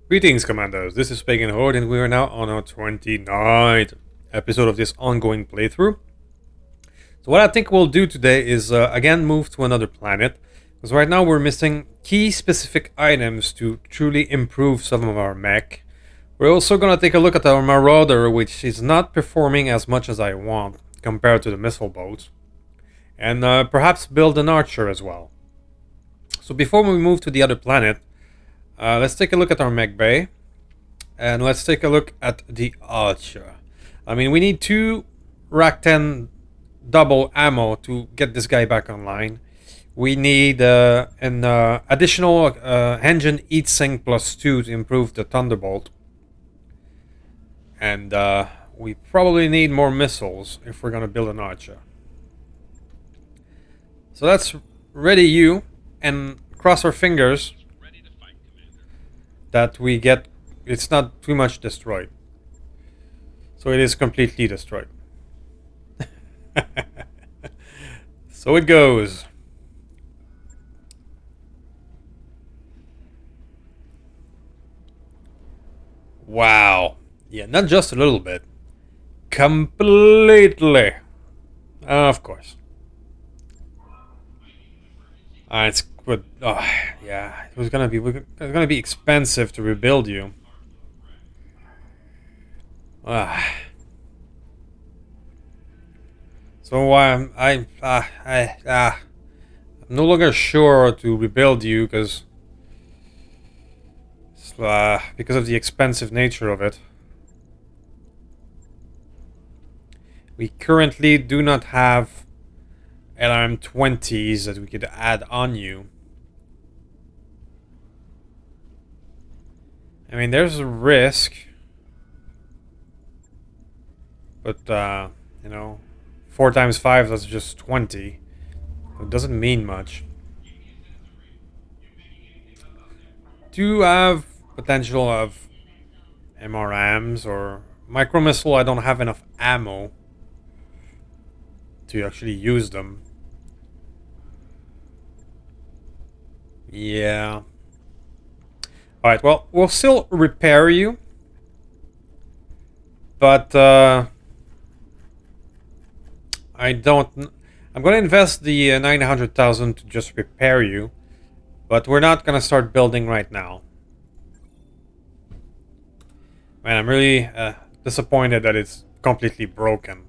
Greetings, Commandos. This is Pagan Horde, and we are now on our 29th episode of this ongoing playthrough. So what I think we'll do today is, again, move to another planet. Because right now we're missing key specific items to truly improve some of our mech. We're also going to take a look at our Marauder, which is not performing as much as I want compared to the missile boats. And perhaps build an archer as well. So before we move to the other planet, let's take a look at our mech bay. And let's take a look at the archer. I mean, we need 2 Rack 10 double ammo to get this guy back online. We need an additional engine heatsink +2 to improve the Thunderbolt. And we probably need more missiles if we're going to build an archer. So let's ready you and cross our fingers that we get it's not too much destroyed. So it is completely destroyed. So it goes. Wow. Yeah, not just a little bit. Completely. Of course. It's good. Oh, yeah, it's gonna be expensive to rebuild you. So I'm no longer sure to rebuild you because of the expensive nature of it. We currently do not have LRM-20s that we could add on you. I mean, there's a risk, but you know, 4 times 5, that's just 20. It doesn't mean much. Do have potential of MRMs or micro missile. I don't have enough ammo to actually use them. Yeah. Alright, well, we'll still repair you. But, I'm gonna invest the 900,000 to just repair you. But we're not gonna start building right now. Man, I'm really disappointed that it's completely broken.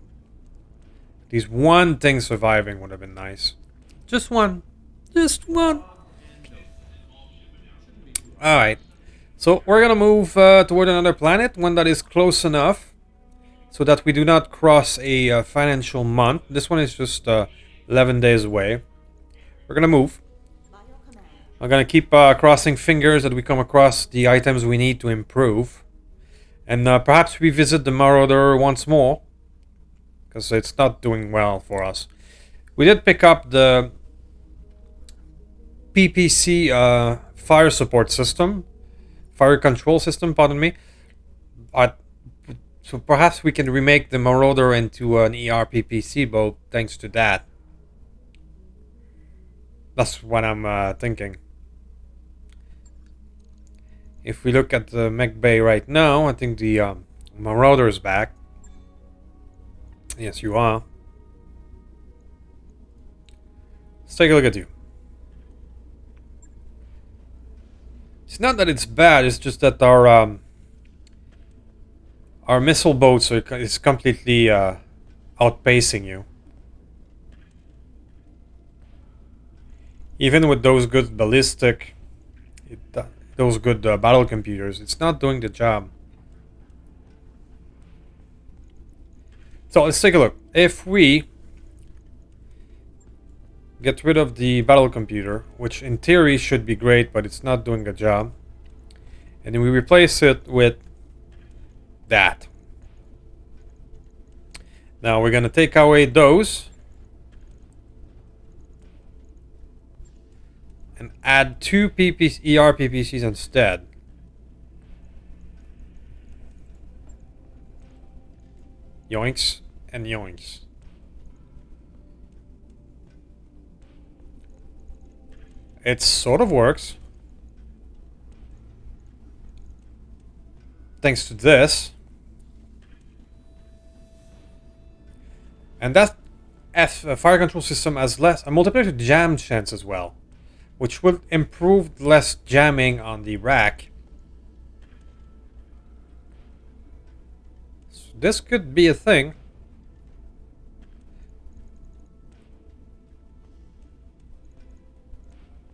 At least one thing surviving would have been nice. Just one. Just one. Alright. So we're gonna move toward another planet, one that is close enough so that we do not cross a financial month. This one is just 11 days away. We're gonna move. I'm gonna keep crossing fingers that we come across the items we need to improve. And perhaps we visit the Marauder once more, because it's not doing well for us. We did pick up the PPC fire support system, fire control system, pardon me. So perhaps we can remake the Marauder into an ERPPC boat thanks to that. That's what I'm thinking. If we look at the mech bay right now, I think the Marauder is back. Yes, you are. Let's take a look at you. It's not that it's bad, it's just that our missile boats is completely outpacing you. Even with those good ballistic, those good battle computers, it's not doing the job. So let's take a look. If we get rid of the battle computer, which in theory should be great, but it's not doing a job, and then we replace it with that. Now we're gonna take away those and add 2 ERPPCs instead. Yoinks and yoinks. It sort of works. thanks to this. And that fire control system has less a multiplier jam chance as well, which will improve less jamming on the rack. So this could be a thing.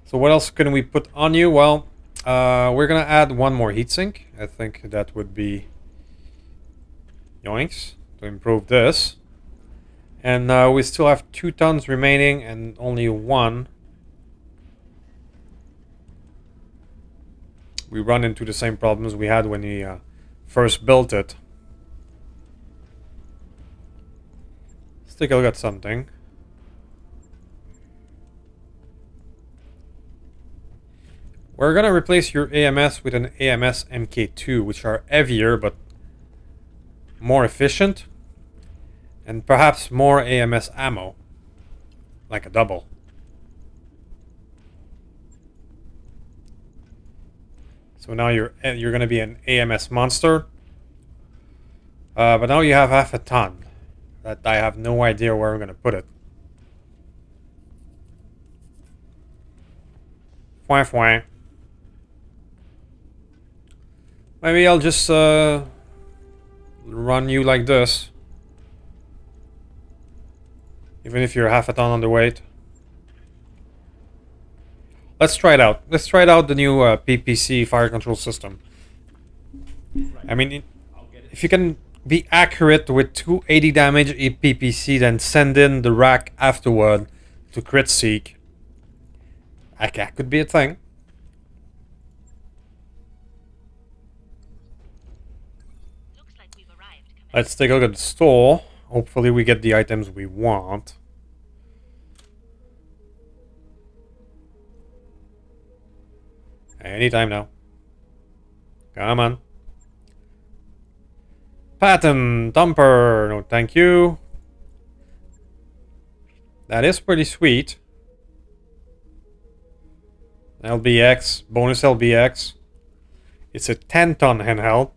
So what else can we put on you? Well, we're gonna add one more heatsink. I think that would be yoinks to improve this. And we still have 2 tons remaining and only 1. We run into the same problems we had when we first built it. Let's take a look at something. We're gonna replace your AMS with an AMS MK2, which are heavier but more efficient. And perhaps more AMS ammo. Like a double. So now you're gonna be an AMS monster. But now you have half a ton. That I have no idea where I'm gonna put it. Fwah fwah. Maybe I'll just run you like this. Even if you're half a ton underweight. Let's try it out. Let's try it out the new PPC fire control system. I mean, if you can be accurate with 280 damage PPC, then send in the rack afterward to crit seek. That could be a thing. Let's take a look at the store. Hopefully we get the items we want. Anytime now. Come on. Pattern, dumper, no thank you. That is pretty sweet. LBX, bonus LBX. It's a 10-ton handheld.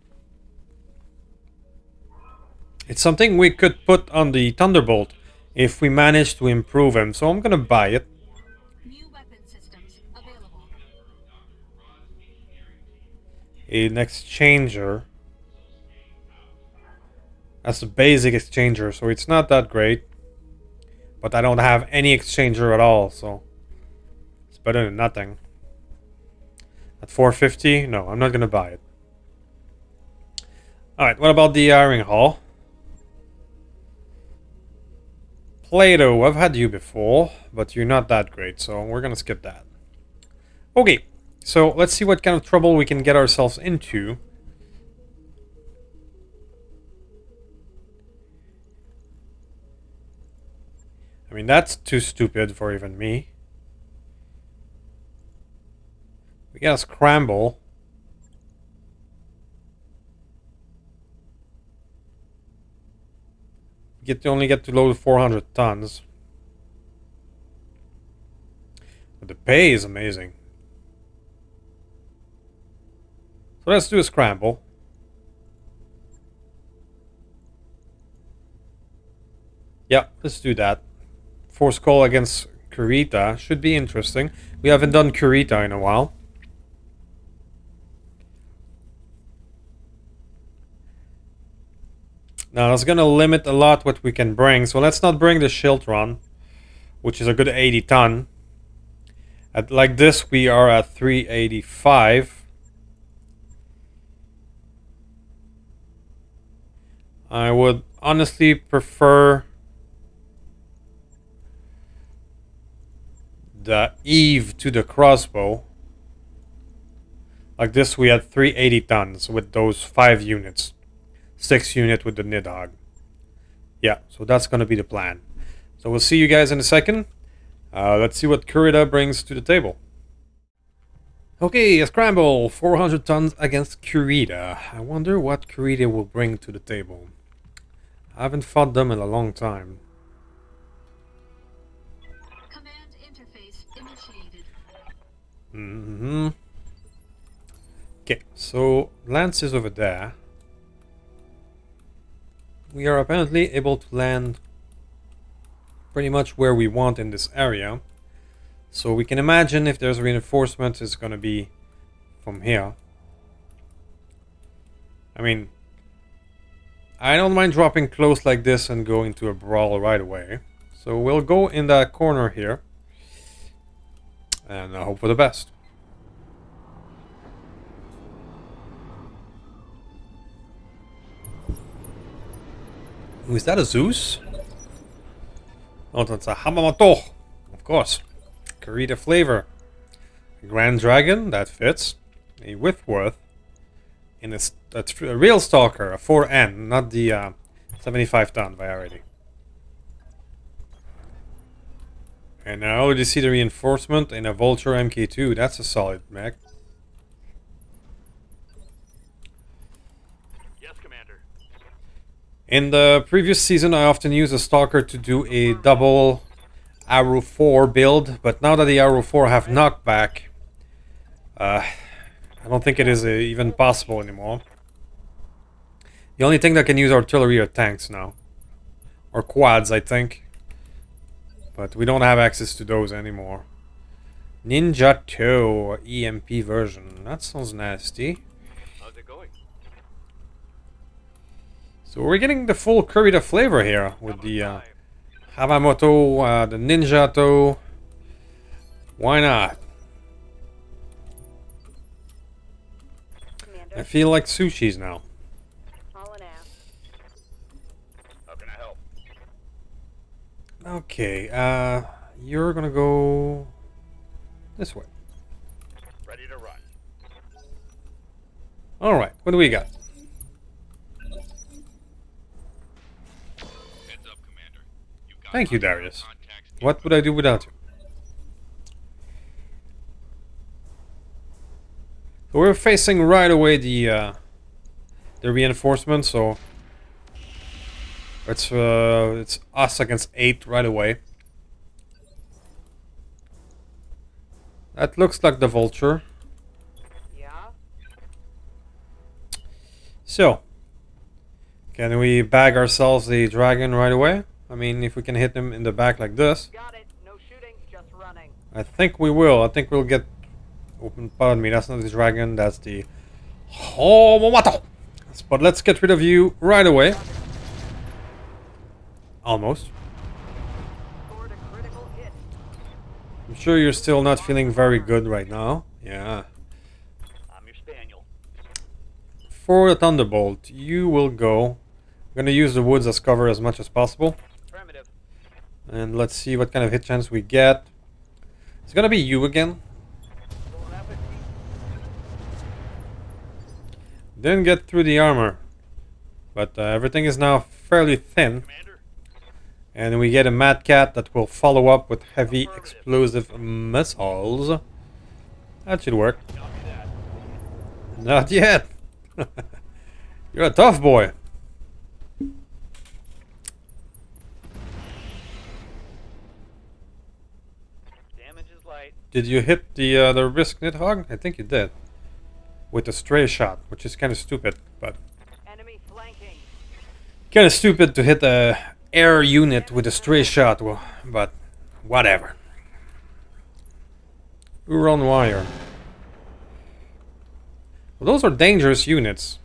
It's something we could put on the Thunderbolt if we manage to improve him, so I'm gonna buy it. New weapon systems available. An exchanger. That's a basic exchanger, so it's not that great. But I don't have any exchanger at all, so it's better than nothing. At 450? No, I'm not gonna buy it. Alright, what about the iron haul? Plato, I've had you before, but you're not that great, so we're gonna skip that. Okay, so let's see what kind of trouble we can get ourselves into. I mean, that's too stupid for even me. We got a scramble. Only get to load 400 tons. But the pay is amazing. So let's do a scramble. Yeah, let's do that. Force call against Kurita should be interesting. We haven't done Kurita in a while. Now that's gonna limit a lot what we can bring, so let's not bring the Shiltron, which is a good 80 ton. At like this we are at 385. I would honestly prefer the Eve to the crossbow. Like this we had 380 tons with those 5 units. 6 unit with the Nidhogg. Yeah, so that's gonna be the plan. So we'll see you guys in a second. Let's see what Kurita brings to the table. Okay, a scramble. 400 tons against Kurita. I wonder what Kurita will bring to the table. I haven't fought them in a long time. Command interface initiated. Okay, so Lance is over there. we are apparently able to land pretty much where we want in this area. So we can imagine if there's reinforcement, it's going to be from here. I mean, I don't mind dropping close like this and go into a brawl right away. So we'll go in that corner here and hope for the best. Ooh, is that a Zeus? Oh, that's a Hatamoto, of course. Kurita flavor. A Grand Dragon, that fits. A Whitworth. In a real Stalker, a 4N, not the 75 ton variety. And I already see the reinforcement in a Vulture MK2. That's a solid mech. Yes, Commander. In the previous season, I often used a Stalker to do a double Arrow 4 build, but now that the Arrow 4 have knockback, I don't think it is even possible anymore. The only thing that can use artillery are tanks now. Or quads, I think. But we don't have access to those anymore. Ninja To EMP version. That sounds nasty. How's it going? So we're getting the full Kurita flavor here with the Hatamoto, the Ninja To. Why not? Commander, I feel like sushis now. hauling ass. How can I help? Okay, you're gonna go this way. Ready to run. Alright, what do we got? Heads up, Commander. You've got Thank you, Darius. contacts What would I do without you? So we're facing right away the reinforcement, so it's us against 8 right away. That looks like the Vulture. Yeah? So, can we bag ourselves the dragon right away? I mean, if we can hit him in the back like this, Got it. No shooting, just running. I think we will. I think we'll get... Open, pardon me, that's not the dragon, that's the... Hatamoto! But let's get rid of you right away. Almost. Scored a critical hit. I'm sure you're still not feeling very good right now. Yeah. I'm your spaniel. For the Thunderbolt, you will go. I'm gonna use the woods as cover as much as possible. Affirmative. And let's see what kind of hit chance we get. It's gonna be you again. Going up with me. Didn't get through the armor. But everything is now fairly thin. Commander. And we get a Mad Cat that will follow up with heavy explosive missiles. That should work. Copy that. Not yet. You're a tough boy. Damage is light. Did you hit the risk Nidhogg? I think you did. With a stray shot, which is kind of stupid, but Enemy flanking. kind of stupid to hit a air unit with a stray shot. Well, but whatever. We're on wire. Well, those are dangerous units.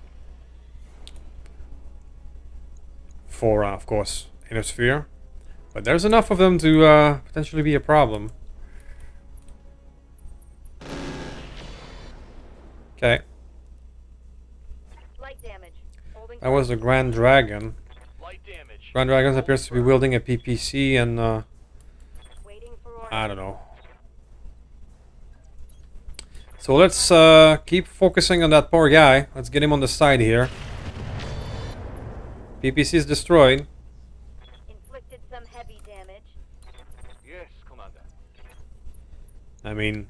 For, of course, Innosphere. But there's enough of them to potentially be a problem. Okay, Light damage. Holding. that was the Grand Dragon. Light damage. Grand Dragon appears to be wielding a PPC and, Waiting for orders. I don't know. So let's keep focusing on that poor guy. Let's get him on the side here. PPC is destroyed. Inflicted some heavy damage. Yes, Commander. I mean,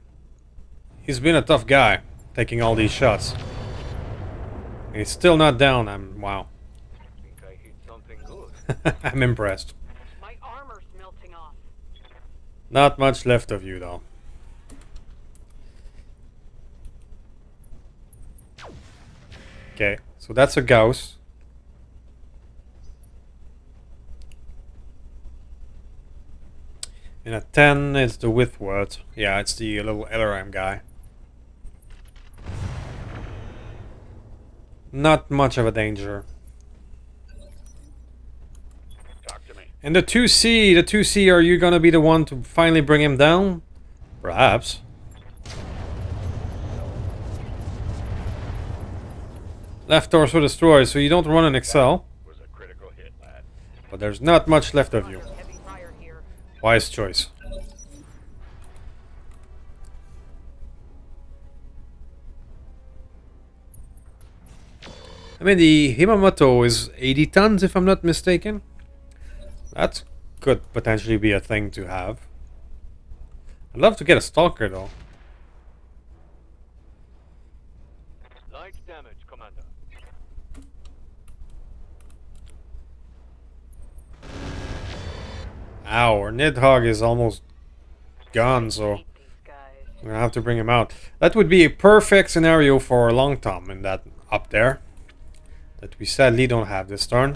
he's been a tough guy, taking all these shots. And he's still not down. Wow. Think I hit something good. I'm impressed. My armor's melting off. Not much left of you, though. Okay, so that's a Gauss. And at 10 it's the Withwood. Yeah, it's the little LRM guy. Not much of a danger. Talk to me. And the 2C, are you gonna be the one to finally bring him down? Perhaps. Left torso destroyed, so you don't run an Excel. Was a critical hit, lad. But there's not much left of you. Heavy fire here. Wise choice. I mean, the Hatamoto is 80 tons, if I'm not mistaken. That could potentially be a thing to have. I'd love to get a stalker, though. Light damage, Commander. Ow, our Nidhogg is almost gone, so These guys. I'm gonna have to bring him out. That would be a perfect scenario for a long tom in that up there. That we sadly don't have this turn.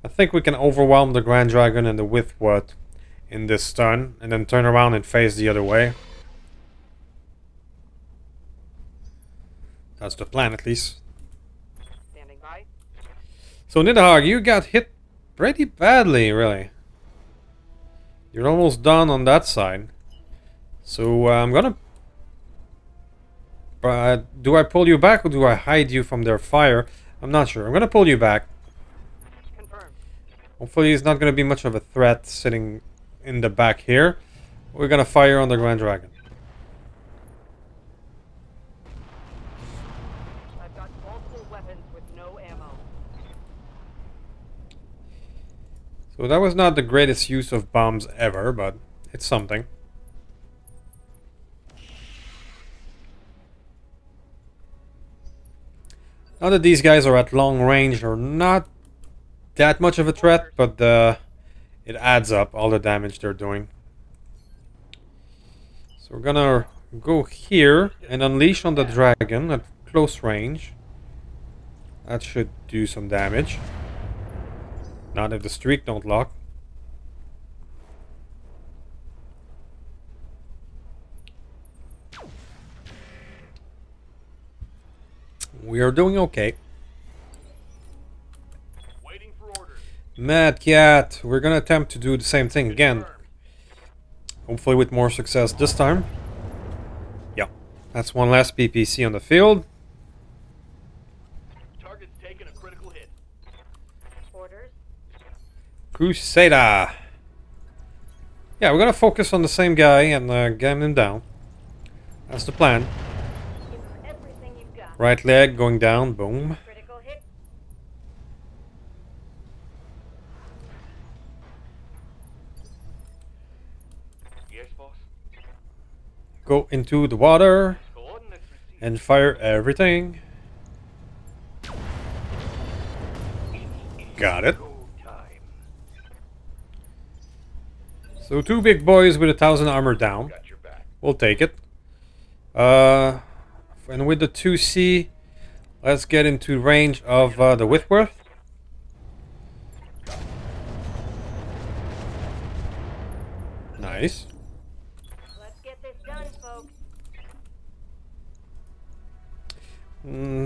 I think we can overwhelm the Grand Dragon and the Withwood in this turn, and then turn around and face the other way. That's the plan, at least. Standing by. So Nidhogg, you got hit pretty badly, really. You're almost done on that side. So I'm gonna... do I pull you back or do I hide you from their fire? I'm not sure. I'm gonna pull you back. Confirmed. Hopefully he's not gonna be much of a threat sitting in the back here. We're gonna fire on the Grand Dragon. I've got multiple weapons with no ammo. So that was not the greatest use of bombs ever, but it's something. Now that these guys are at long range, they're not that much of a threat, but it adds up, all the damage they're doing. So we're gonna go here and unleash on the dragon at close range. That should do some damage. Not if the streak don't lock. We are doing okay. Waiting for orders. Mad Cat, we're gonna attempt to do the same thing again. Hopefully with more success this time. Yeah, that's one last PPC on the field. Target's taking a critical hit. Orders. Crusader. Yeah, we're gonna focus on the same guy and get him down. That's the plan. Give everything you've got. Right leg going down, boom. Critical hit. Yes, boss. Go into the water Coordinates received. and fire everything. Got it. Go time. So 2 big boys with 1,000 armor down. Got your back. We'll take it. And with the 2C, let's get into range of the Whitworth. Nice. Let's get this done, folks.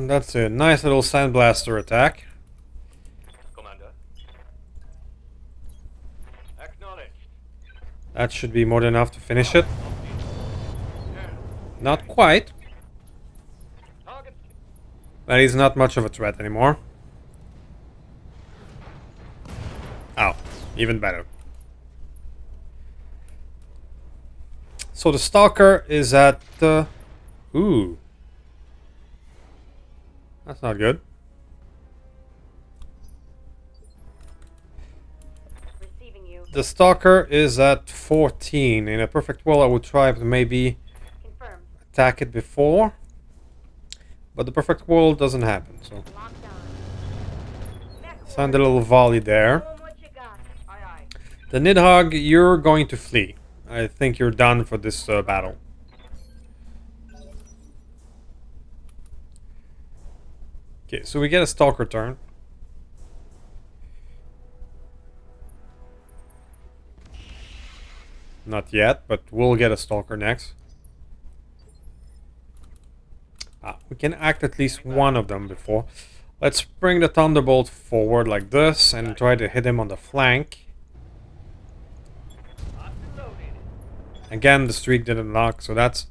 That's a nice little sandblaster attack. Commander. Acknowledged. That should be more than enough to finish it. Not quite, Target. but he's not much of a threat anymore. Oh, even better. So the Stalker is at... ooh. That's not good. Receiving you. The Stalker is at 14. In a perfect world, I would try to maybe Confirmed. attack it before. But the perfect world doesn't happen, so... Locked on. Mech Send a little volley there. Show 'em what you got. Aye, aye. The Nidhogg, you're going to flee. I think you're done for this battle. Okay, so we get a stalker turn. Not yet, but we'll get a stalker next. We can act at least one of them before. Let's bring the Thunderbolt forward like this and try to hit him on the flank. Again, the streak didn't lock, so that's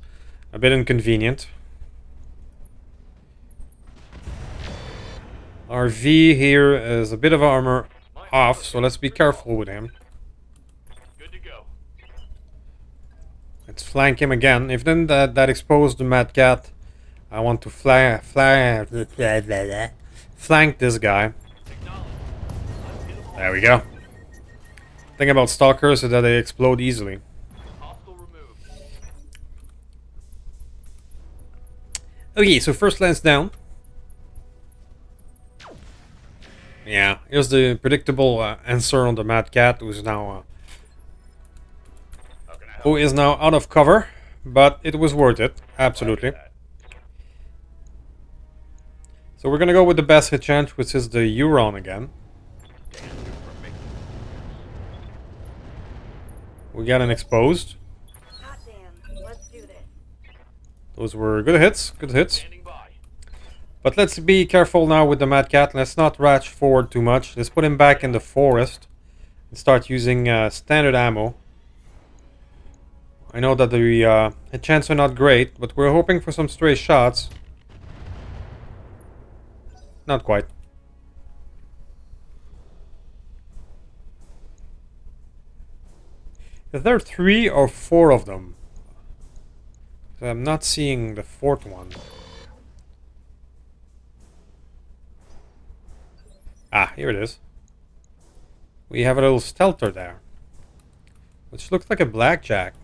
a bit inconvenient. Our V here is a bit of armor off, so let's be careful with him. Good to go. Let's flank him again. If then that exposed the Mad Cat, I want to flank this guy. There we go. Thing about stalkers is that they explode easily. Hostile removed. Okay, so first lance down. Yeah, here's the predictable answer on the Mad Cat, who is now out of cover, but it was worth it, absolutely. So we're gonna go with the best hit chance, which is the Euron again. We got an exposed. Hot damn. Let's do this. Those were good hits, good hits. Standing by. But let's be careful now with the Mad Cat. Let's not ratch forward too much. Let's put him back in the forest and start using standard ammo. I know that the hit chance are not great, but we're hoping for some stray shots. Not quite. Is there 3 or 4 of them? I'm not seeing the 4th one. Ah, here it is. We have a little stealther there, which looks like a blackjack.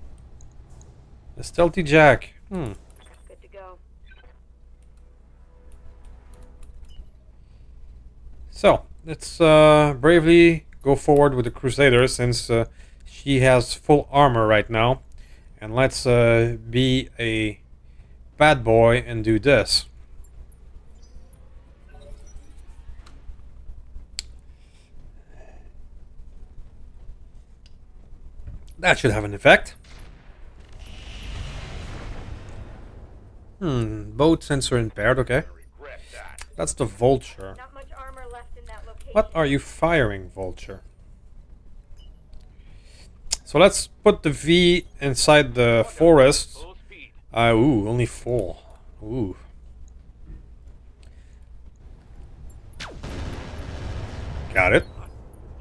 A stealthy jack. Good to go. So, let's bravely go forward with the Crusader, since she has full armor right now. And let's be a bad boy and do this. That should have an effect. Boat sensor impaired, okay. Regret that. That's the Vulture. Not much armor left in that location. What are you firing, Vulture? So let's put the V inside the forest. Full speed. Ooh, only 4. Ooh. Got it.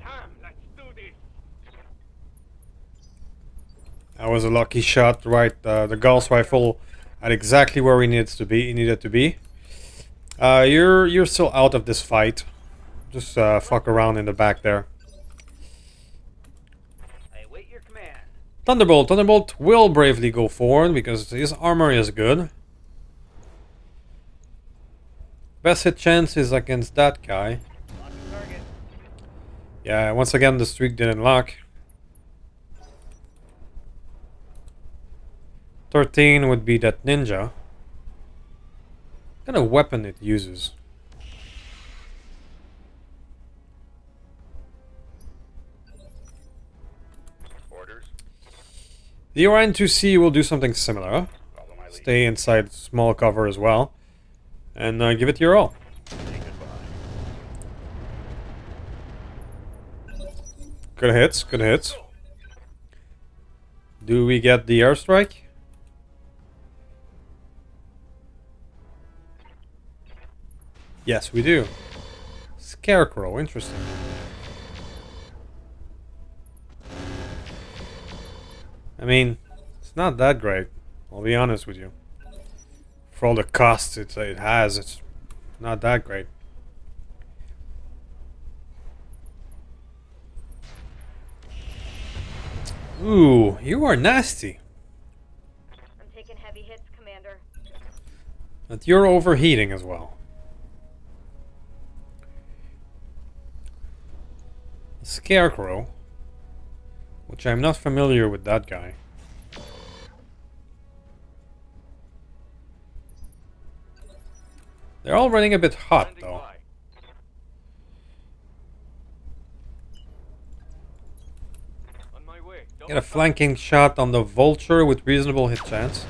Time. Let's do this. That was a lucky shot, right? The Gauss rifle at exactly where he needs to be. He needed to be. You're still out of this fight. Just fuck around in the back there. I await your command. Thunderbolt. Thunderbolt will bravely go forward because his armor is good. Best hit chance is against that guy. Lock the target. Yeah, once again the streak didn't lock. 13 would be that ninja. What kind of weapon it uses? Orders. The Orion-2C will do something similar. Follow my lead. Stay inside small cover as well. And give it your all. Say goodbye. Good hits, good hits. Do we get the airstrike? Yes, we do. Scarecrow, interesting. I mean, it's not that great. I'll be honest with you. For all the costs it has, it's not that great. Ooh, you are nasty. I'm taking heavy hits, Commander. But you're overheating as well. Scarecrow, which I'm not familiar with that guy. They're all running a bit hot, Standing though. by. On my way. Get a flanking shot on the vulture with reasonable hit chance.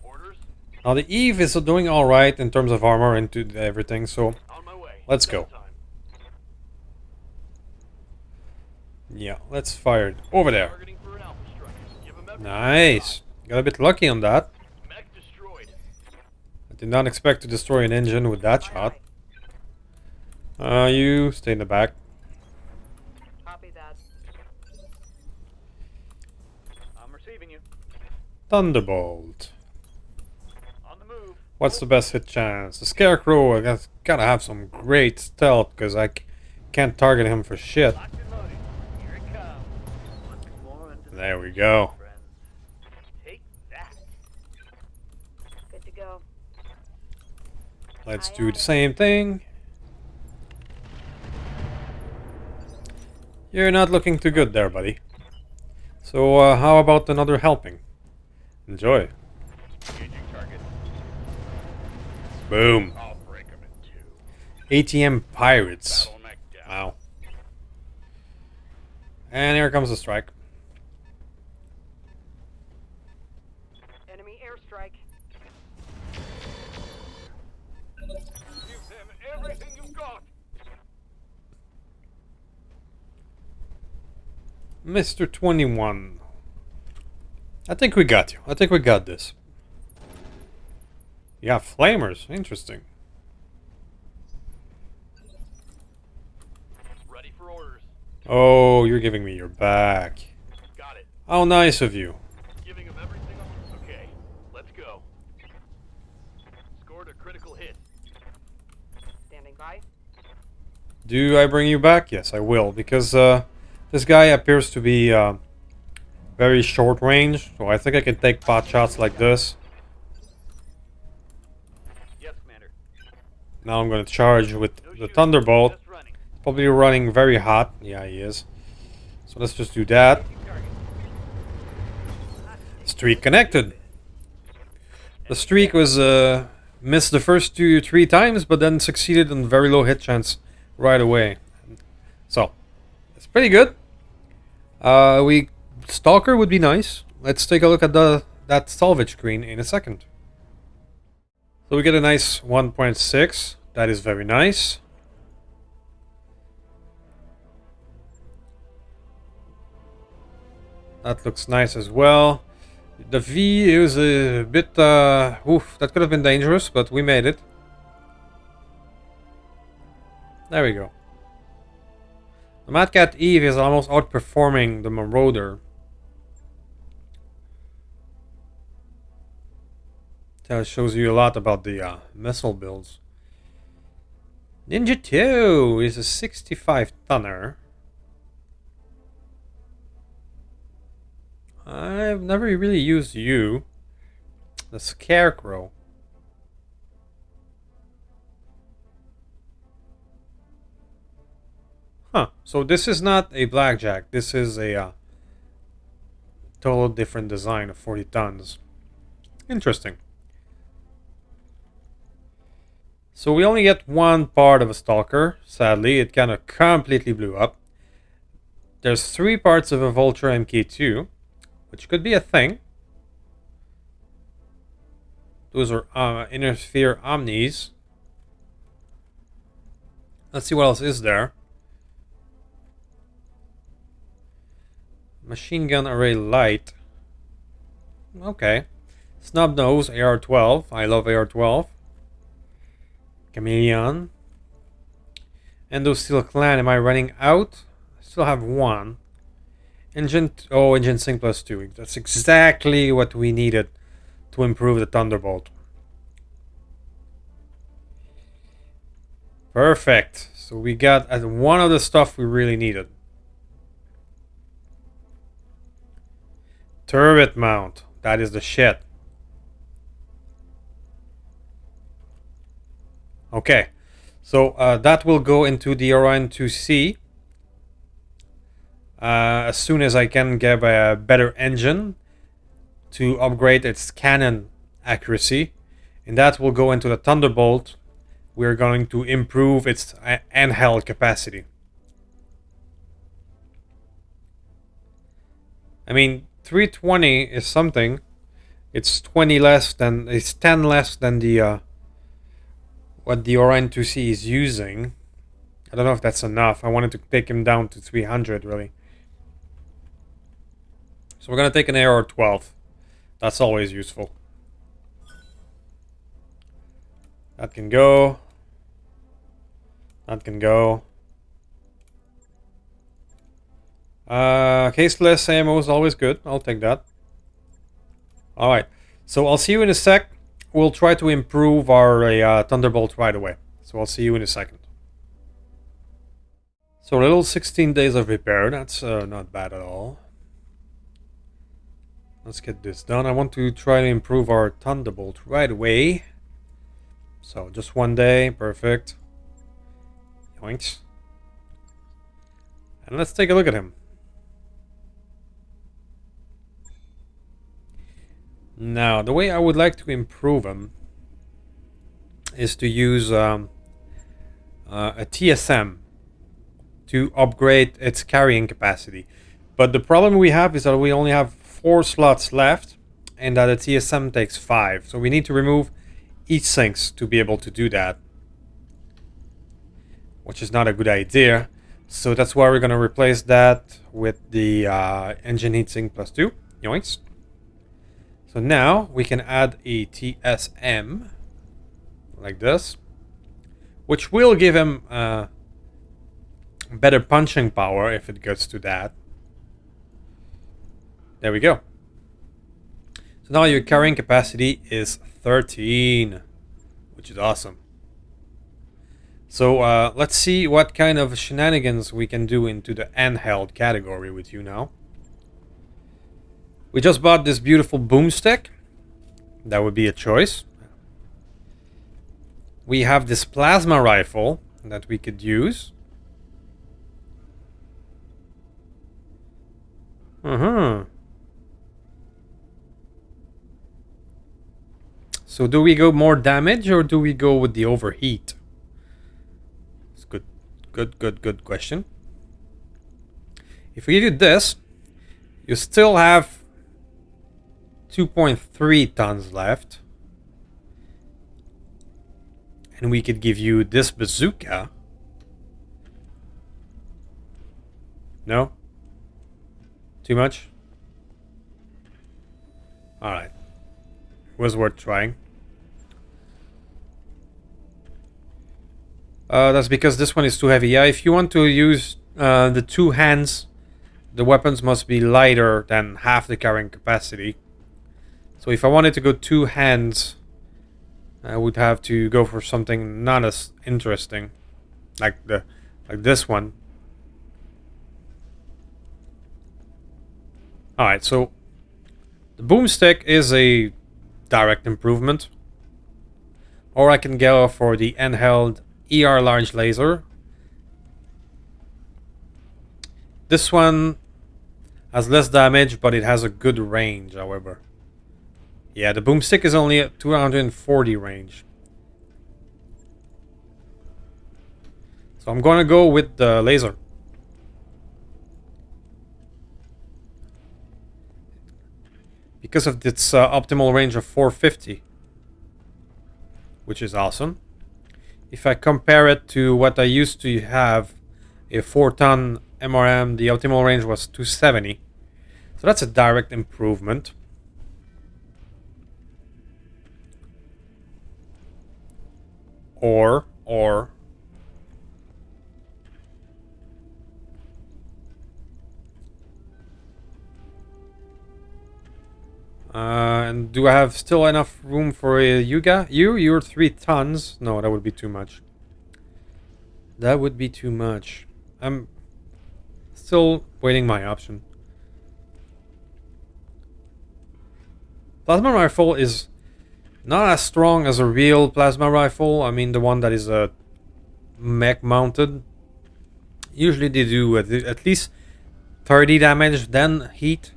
Orders. Now the Eve is doing alright in terms of armor and to everything, so On my way. let's go. Time. Yeah, let's fire it over there. Targeting for an alpha strike. Give 'em everything. Nice. Got a bit lucky on that. Mech destroyed. I did not expect to destroy an engine with that shot. You stay in the back. Copy that. I'm receiving you. Thunderbolt. On the move. What's the best hit chance? The Scarecrow, gotta have some great stealth, because I can't target him for shit. Locked and loaded. Here it comes. Once more into the There we go. friends. Take that. Good to go. Let's Aye, do aye. the same thing. You're not looking too good there, buddy. So, how about another helping? Enjoy. Engaging target. Boom. I'll break 'em in two. ATM Pirates. Battle mech down. Wow. And here comes the strike. Enemy airstrike. Give them everything you've got. Mr. 21. I think we got you. I think we got this. Yeah, flamers. Interesting. Ready for orders. Oh, you're giving me your back. Got it. How nice of you. Giving them everything. Okay, let's go. Scored a critical hit. Standing by. Do I bring you back? Yes, I will, because this guy appears to be very short range, so I think I can take pot shots like this. Yes, Commander. Now I'm going to charge with No the shooting, Thunderbolt. just running. Probably running very hot. Yeah, he is. So let's just do that. Engaging target. Streak connected. The streak was missed the first 3 times, but then succeeded in very low hit chance right away. So it's pretty good. We Stalker would be nice. Let's take a look at that salvage screen in a second. So we get a nice 1.6. That is very nice. That looks nice as well. The V is a bit, oof, that could have been dangerous, but we made it. There we go. The Mad Cat Eve is almost outperforming the Marauder. That shows you a lot about the missile builds. Ninja To is a 65 tonner. I've never really used you. The Scarecrow. Huh. So this is not a blackjack. This is a total different design of 40 tons. Interesting. So we only get one part of a Stalker. Sadly, it kind of completely blew up. There's 3 parts of a Vulture MK2, which could be a thing. Those are Inner Sphere Omnis. Let's see what else is there. Machine Gun Array Light. Okay. Snub Nose AR-12. I love AR-12. Chameleon. Endosteel Clan. Am I running out? I still have 1. Engine Sync plus 2. That's exactly what we needed to improve the Thunderbolt. Perfect. So we got one of the stuff we really needed. Turret mount. That is the shit. Okay. So that will go into the Orion 2C. As soon as I can get a better engine to upgrade its cannon accuracy, and that will go into the Thunderbolt. We're going to improve its handheld capacity. I mean, 320 is something. It's 10 less than the what the Orion 2C is using. I don't know if that's enough. I wanted to take him down to 300 really. So we're gonna take an AR 12. That's always useful. That can go. That can go. Caseless ammo is always good. I'll take that. Alright. So I'll see you in a sec. We'll try to improve our Thunderbolt right away. So I'll see you in a second. So a little 16 days of repair. That's not bad at all. Let's get this done. I want to try to improve our Thunderbolt right away. So just 1 day. Perfect. Yoinks. And let's take a look at him. Now, the way I would like to improve him is to use a TSM to upgrade its carrying capacity. But the problem we have is that we only have 4 slots left and that a TSM takes 5. So we need to remove each sinks to be able to do that, which is not a good idea. So that's why we're going to replace that with the engine heatsink +2. Yoinks. So now we can add a TSM like this, which will give him better punching power if it gets to that. There we go. So now your carrying capacity is 13, which is awesome. So let's see what kind of shenanigans we can do into the handheld category with you now. We just bought this beautiful boomstick. That would be a choice. We have this plasma rifle that we could use. So do we go more damage or do we go with the overheat? It's good question. If we do this, you still have 2.3 tons left. And we could give you this bazooka. No? Too much? Alright. Was worth trying. That's because this one is too heavy. Yeah, if you want to use the 2 hands, the weapons must be lighter than half the carrying capacity. So if I wanted to go 2 hands, I would have to go for something not as interesting, like this one. All right, so the boomstick is a direct improvement, or I can go for the handheld ER large laser. This one has less damage, but it has a good range, however. Yeah, the boomstick is only at 240 range. So I'm gonna go with the laser. Because of its optimal range of 450. Which is awesome. If I compare it to what I used to have, a 4-ton MRM, the optimal range was 270. So that's a direct improvement. Or and do I have still enough room for a Yuga? You're 3 tons. No, that would be too much. That would be too much. I'm still waiting my option. Plasma rifle is not as strong as a real plasma rifle. I mean the one that is a mech mounted. Usually they do at least 30 damage, then heat.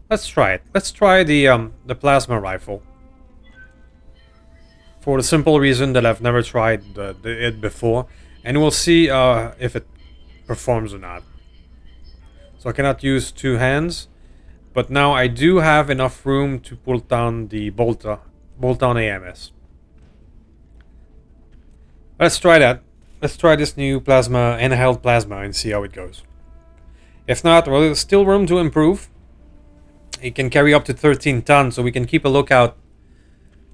Let's try it. Let's try the plasma rifle. For the simple reason that I've never tried it before, and we'll see if it performs or not. So I cannot use two hands, but now I do have enough room to pull down the bolt-on AMS. Let's try that. Let's try this new plasma, handheld plasma, and see how it goes. If not, well, there's still room to improve. It can carry up to 13 tons, so we can keep a lookout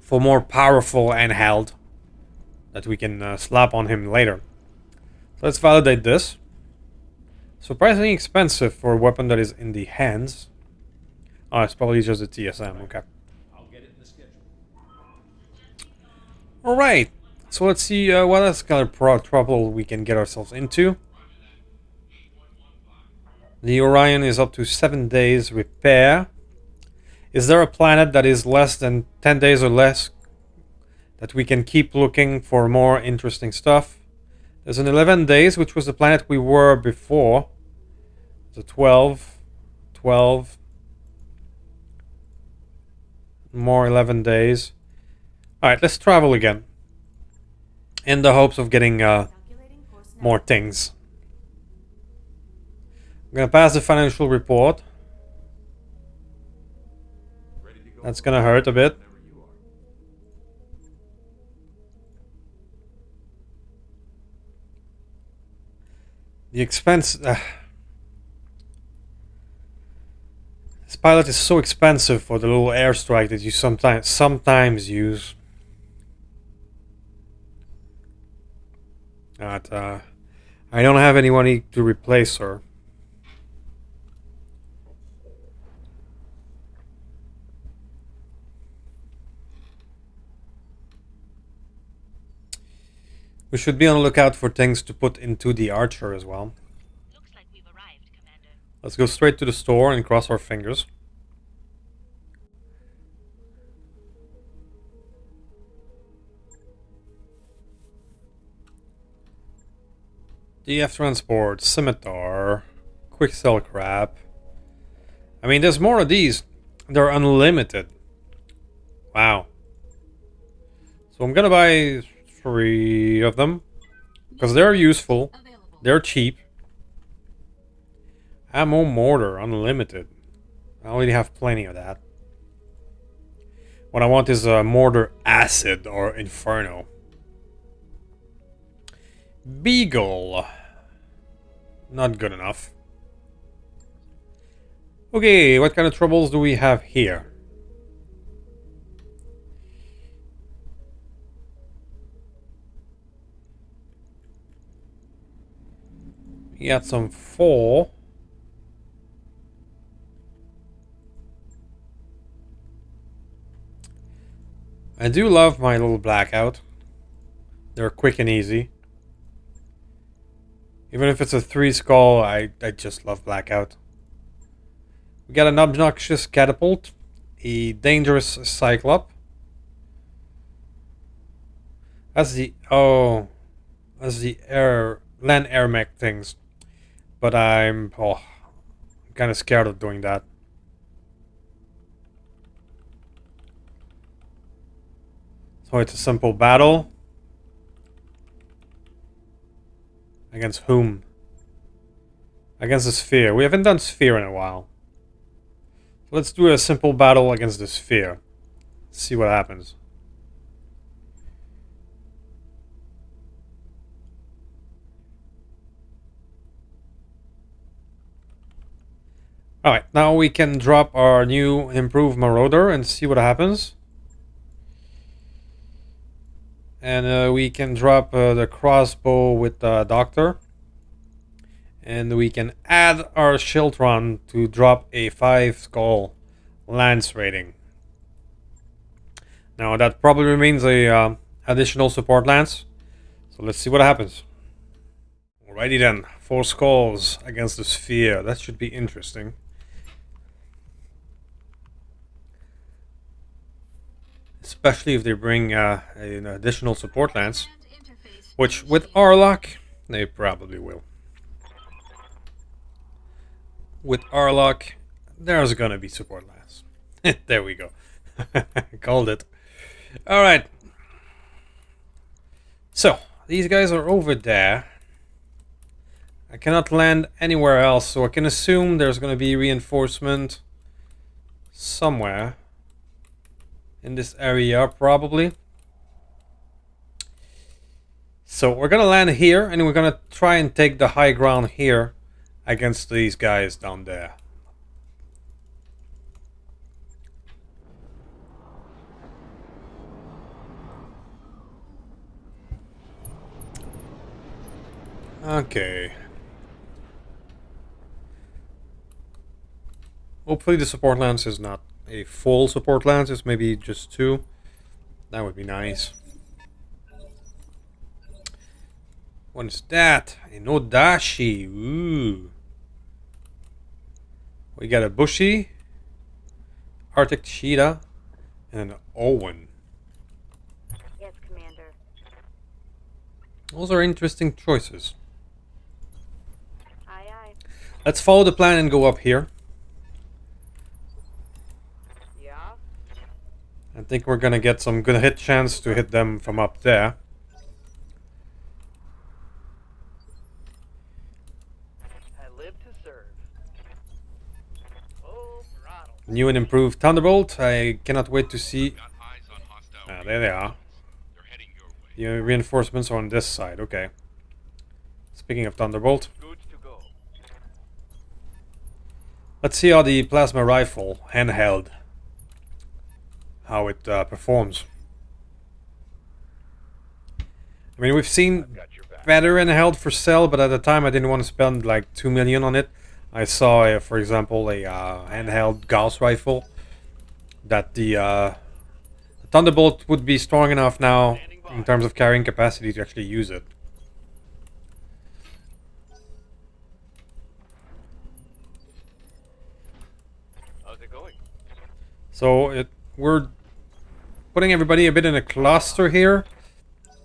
for more powerful handheld that we can slap on him later. So let's validate this. Surprisingly expensive for a weapon that is in the hands. Oh, it's probably just a TSM, okay. I'll get it in the schedule. Alright, so let's see what else kind of trouble we can get ourselves into. The Orion is up to 7 days repair. Is there a planet that is less than 10 days or less that we can keep looking for more interesting stuff? There's an 11 days, which was the planet we were before. The 12, more 11 days. Alright, let's travel again. In the hopes of getting more things. I'm gonna pass the financial report. That's gonna hurt a bit. The expense... this pilot is so expensive for the little airstrike that you sometimes use. But, I don't have anyone to replace her. We should be on the lookout for things to put into the Archer as well. Looks like we've arrived, Commander. Let's go straight to the store and cross our fingers. DF Transport, Scimitar, Quick Cell Crap. I mean, there's more of these. They're unlimited. Wow. So I'm gonna buy 3 of them. Because they're useful. Available. They're cheap. Ammo mortar, unlimited. I already have plenty of that. What I want is a mortar acid or inferno. Beagle. Not good enough. Okay, what kind of troubles do we have here? We got some 4. I do love my little blackout. They're quick and easy. Even if it's a 3 skull, I just love blackout. We got an obnoxious catapult, a dangerous cyclop. That's the land air mech things. But I'm kind of scared of doing that. So it's a simple battle. Against whom? Against the sphere. We haven't done sphere in a while. So let's do a simple battle against the sphere. See what happens. Alright, now we can drop our new improved Marauder and see what happens. And we can drop the crossbow with the Doctor. And we can add our Shiltron to drop a 5 skull lance rating. Now that probably means a additional support lance. So let's see what happens. Alrighty then, 4 skulls against the sphere. That should be interesting. Especially if they bring an additional support lance. Which, with our luck, they probably will. With our luck, there's gonna be support lands. There we go. Called it. Alright. So, these guys are over there. I cannot land anywhere else, so I can assume there's gonna be reinforcement somewhere in this area, probably. So we're gonna land here, and we're gonna try and take the high ground here against these guys down there. Okay. Hopefully the support lance is not a full support lance, it's maybe just 2. That would be nice. What is that? A No Dachi. Ooh. We got a Bushy, Arctic Cheetah, and an Owen. Yes, Commander. Those are interesting choices. Aye, aye. Let's follow the plan and go up here. Yeah? I think we're gonna get some good hit chance to hit them from up there. I live to serve. Oh, Marauder. New and improved Thunderbolt. I cannot wait to see. Got eyes on hostile. Ah, there they are. They're heading your way. The reinforcements are on this side. Okay. Speaking of Thunderbolt, Good to go. let's see how the plasma rifle handheld, how it performs. I mean, we've seen Got your back. better handheld for sale, but at the time I didn't want to spend like 2 million on it. I saw, for example, a handheld Gauss rifle that the Thunderbolt would be strong enough now in terms of carrying capacity to actually use it. How's it going? So we're putting everybody a bit in a cluster here,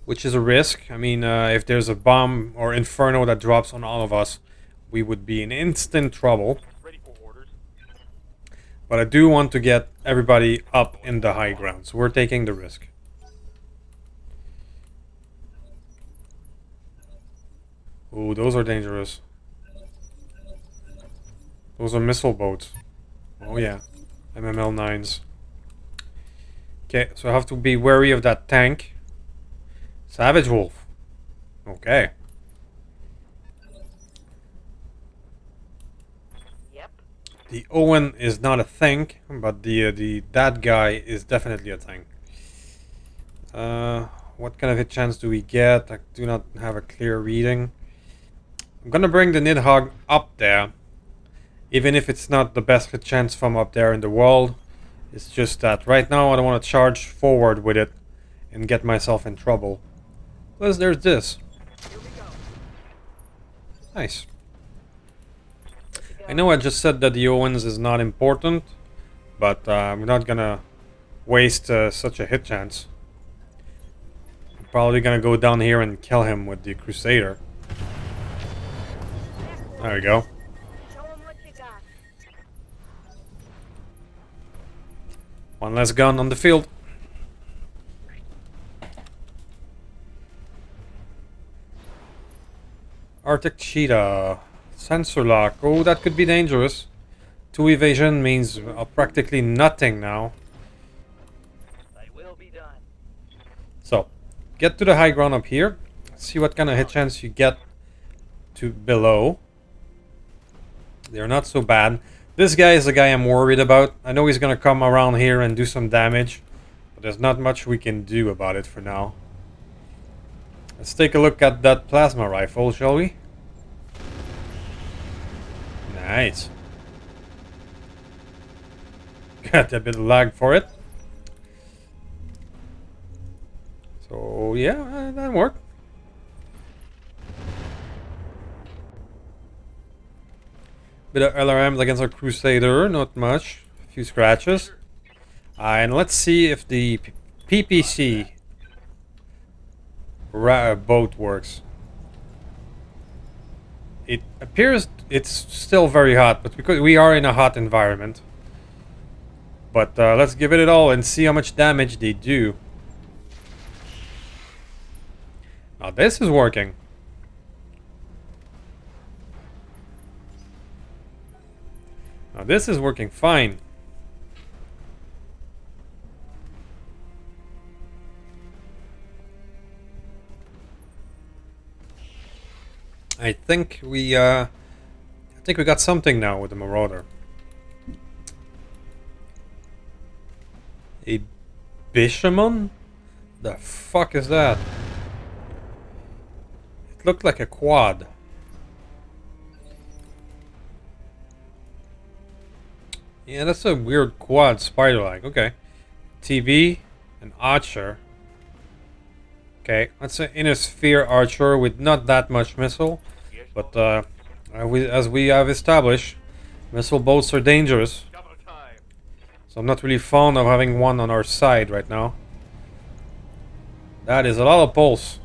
which is a risk. I mean, if there's a bomb or inferno that drops on all of us, we would be in instant trouble. Ready for orders? But I do want to get everybody up in the high ground, so we're taking the risk. Ooh, those are dangerous. Those are missile boats. Oh yeah, MML9s. Okay, so I have to be wary of that tank. Savage Wolf. Okay. Yep. The Owen is not a tank, but that guy is definitely a tank. What kind of hit chance do we get? I do not have a clear reading. I'm gonna bring the Nidhogg up there, even if it's not the best hit chance from up there in the world. It's just that right now I don't want to charge forward with it and get myself in trouble. Plus there's this. Here we go. Nice. Good to go. I know I just said that the Owens is not important, but I'm not gonna waste such a hit chance. I'm probably gonna go down here and kill him with the Crusader. There we go. Show 'em what you got. One less gun on the field. Arctic Cheetah. Sensor lock. Oh, that could be dangerous. 2 evasion means practically nothing now. I will be done. So, get to the high ground up here. See what kind of hit chance you get to below. They're not so bad. This guy is the guy I'm worried about. I know he's gonna come around here and do some damage, but there's not much we can do about it for now. Let's take a look at that plasma rifle, shall we? Nice. Got a bit of lag for it. So yeah, that worked. Bit of LRMs against our Crusader, not much. A few scratches. And let's see if the PPC boat works. It appears it's still very hot, but because we are in a hot environment. But let's give it all and see how much damage they do. Now this is working. Now this is working fine. I think we got something now with the Marauder. A Bishamon? The fuck is that? It looked like a quad. Yeah, that's a weird quad spider-like. Okay. TB, an archer. Okay, that's an inner sphere archer with not that much missile. But as we have established, missile bolts are dangerous. Double time. So I'm not really fond of having one on our side right now. That is a lot of pulse.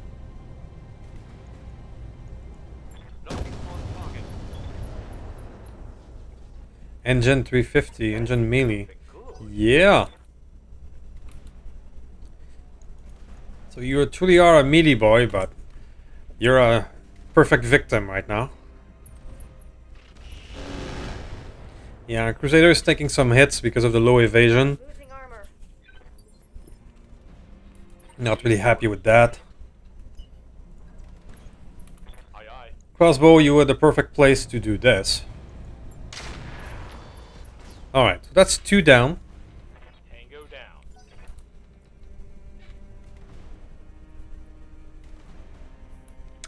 Locking on target. Engine 350, engine melee. Good. Yeah. So you truly are a melee boy, but you're a perfect victim right now. Yeah, Crusader is taking some hits because of the low evasion. Losing armor. Not really happy with that. Aye aye. Crossbow, you were the perfect place to do this. Alright, so that's 2 down. Tango down.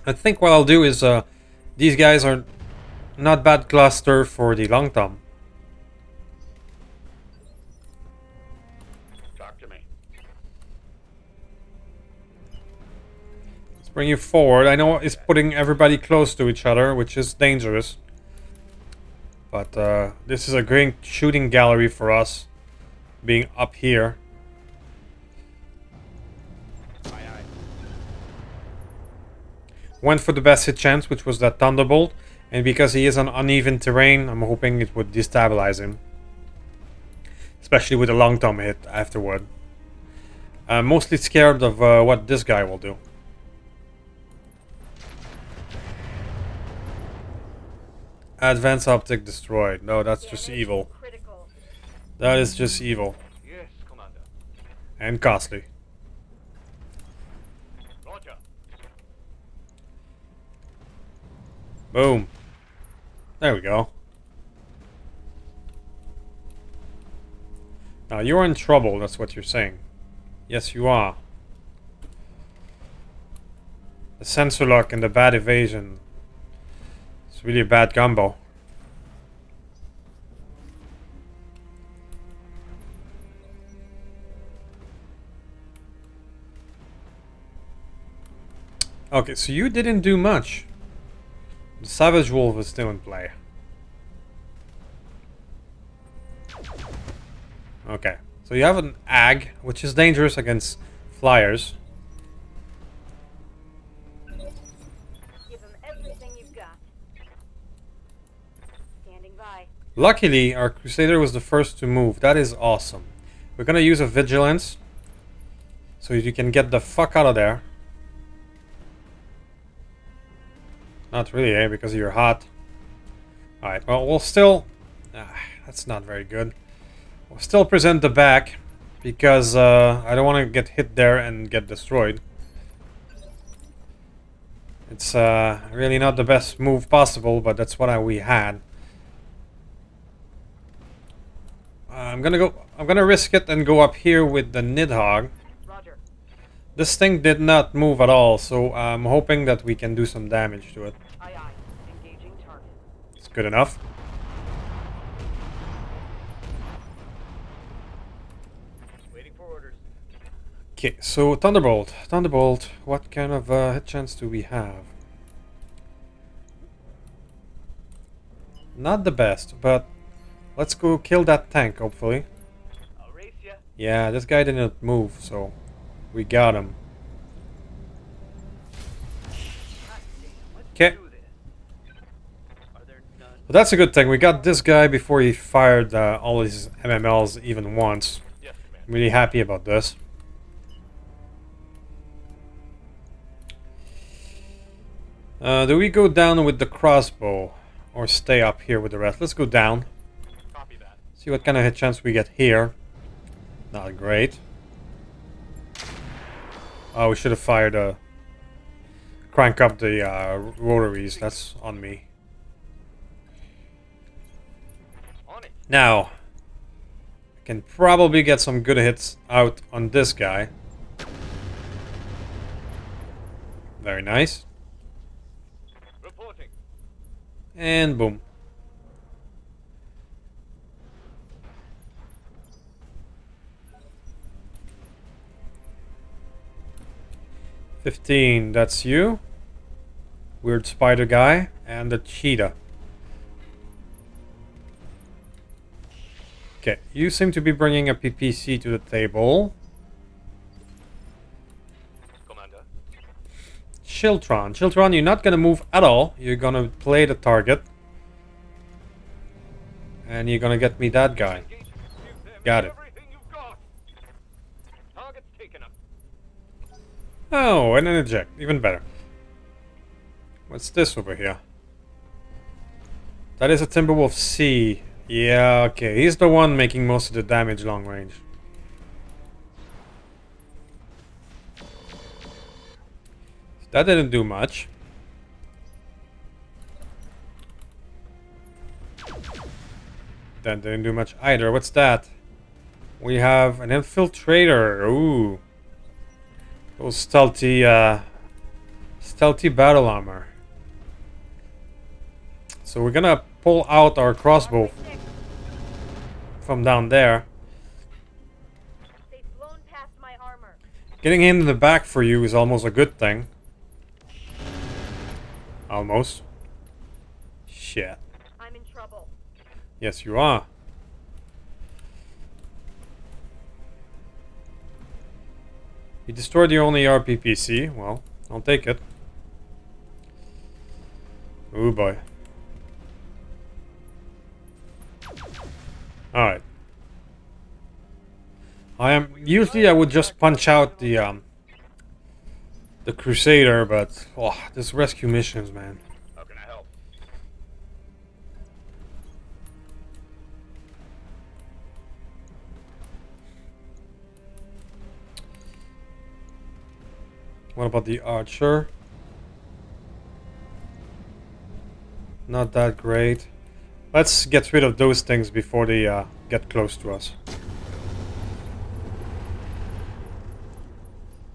I think what I'll do is, these guys are not bad cluster for the long tom. Talk to me. Let's bring you forward. I know it's putting everybody close to each other, which is dangerous. But this is a great shooting gallery for us, being up here. Aye aye. Went for the best hit chance, which was that Thunderbolt. And because he is on uneven terrain, I'm hoping it would destabilize him. Especially with a long tom hit afterward. I'm mostly scared of what this guy will do. Advanced optic destroyed. No, that's just Damage evil. Critical. That is just evil. Yes, Commander. And costly. Roger. Boom. There we go. Now you're in trouble, that's what you're saying. Yes, you are. The sensor lock and the bad evasion. It's really a bad combo. Okay, so you didn't do much. The Savage Wolf is still in play. Okay, so you have an Ag, which is dangerous against flyers. Give them everything you've got. Standing by. Luckily, our Crusader was the first to move. That is awesome. We're gonna use a Vigilance, so you can get the fuck out of there. Not really, eh? Because you're hot. Alright, well, we'll still... that's not very good. We'll still present the back, because I don't want to get hit there and get destroyed. It's really not the best move possible, but that's what we had. I'm gonna risk it and go up here with the Nidhogg. Roger. This thing did not move at all, so I'm hoping that we can do some damage to it. Aye aye. Engaging target. It's good enough. Waiting for orders. Okay, so Thunderbolt. Thunderbolt, what kind of hit chance do we have? Not the best, but let's go kill that tank, hopefully. I'll race ya. Yeah, this guy didn't move, so we got him. Hot damn. Let's 'Kay. do this. But that's a good thing. We got this guy before he fired all his MMLs even once. Yes, Commander. I'm really happy about this. Do we go down with the crossbow or stay up here with the rest? Let's go down. Copy that. See what kind of hit chance we get here. Not great. Oh, we should have fired a... Crank up the rotaries. That's on me. On it. Now, I can probably get some good hits out on this guy. Very nice. Reporting. And boom. $15, that's you. Weird spider guy. And the cheetah. Okay, you seem to be bringing a PPC to the table. Commander. Chiltron, you're not gonna move at all. You're gonna play the target. And you're gonna get me that guy. Engage. Give them Got it. everything you've got. Target's taken up. Oh, and an eject. Even better. What's this over here? That is a Timberwolf C. Yeah, okay. He's the one making most of the damage long range. That didn't do much. That didn't do much either. What's that? We have an infiltrator. Ooh. Those stealthy battle armor. So we're gonna pull out our crossbow from down there. They've blown past my armor. Getting him in the back for you is almost a good thing. Almost. Shit. I'm in trouble. Yes, you are. You destroyed your only RPPC. Well, I'll take it. Oh boy. Alright. Usually I would just punch out the Crusader, but oh, this rescue missions, man. How can I help? What about the archer? Not that great. Let's get rid of those things before they get close to us.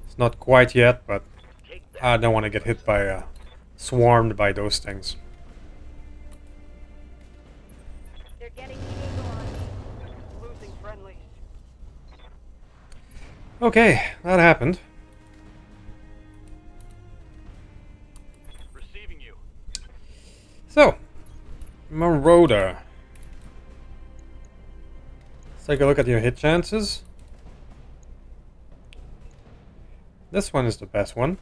It's not quite yet, but I don't want to get hit by swarmed by those things. They're getting the eagle on me. Losing friendly. Okay, that happened. Receiving you. So, Marauder. Let's take a look at your hit chances. This one is the best one.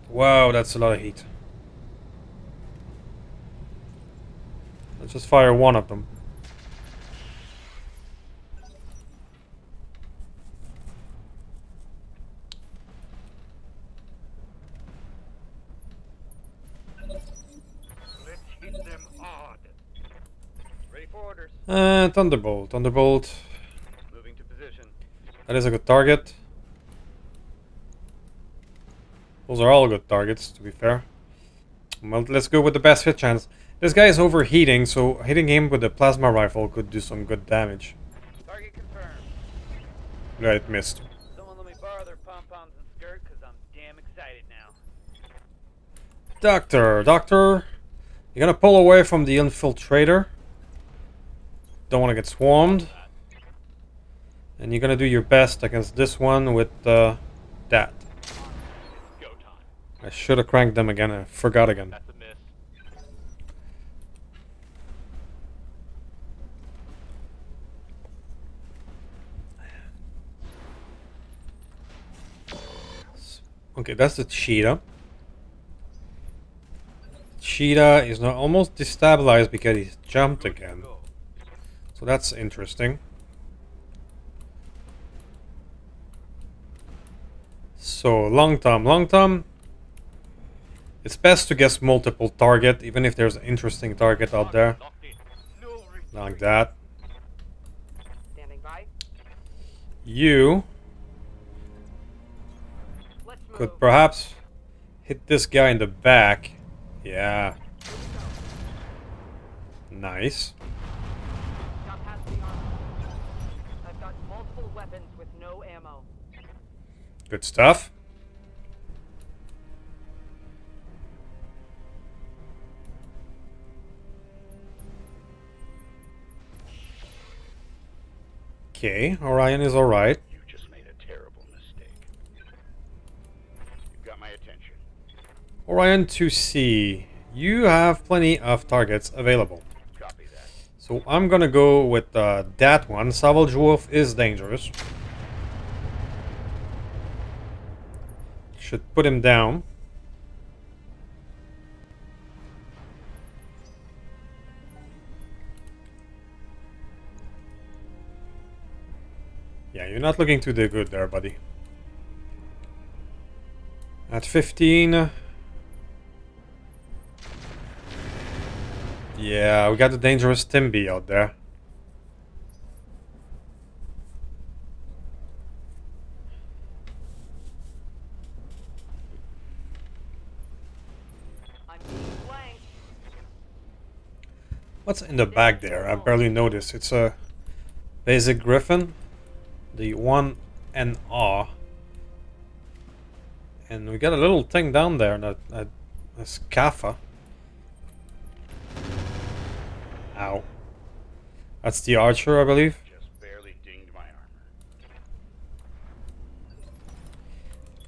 Wow, that's a lot of heat. Let's just fire one of them. Let's hit them hard. Ready for orders. Thunderbolt. Thunderbolt. Moving to position. That is a good target. Those are all good targets, to be fair. Well, let's go with the best hit chance. This guy is overheating, so hitting him with a plasma rifle could do some good damage. Target confirmed. Yeah, it missed. Someone let me borrow their pom-poms and skirt, because I'm damn excited now. Doctor, you're gonna pull away from the infiltrator. Don't want to get swarmed. And you're gonna do your best against this one with that. It's go time. I should have cranked them again. I forgot again. That's a miss. Okay, that's the cheetah. Cheetah is now almost destabilized because he's jumped again. So that's interesting. So long Tom. It's best to guess multiple target, even if there's an interesting target out there. Locked in. No retreat. Like that. Standing by. You Let's move. could perhaps hit this guy in the back. Yeah. Nice. Got past the armor. I've got multiple weapons with no ammo. Good stuff. Okay, Orion is alright. You just made a terrible mistake. You've got my attention. Orion 2C, you have plenty of targets available. Copy that. So I'm gonna go with that one. Salvage Wolf is dangerous. Should put him down. Yeah, you're not looking too good there, buddy. At 15. Yeah, we got the dangerous Timby out there. I'm being flanked. What's in the back there? I barely noticed. It's a basic griffin. The 1NR. And we got a little thing down there, a scaffa. Ow. That's the archer, I believe. Just barely dinged my armor.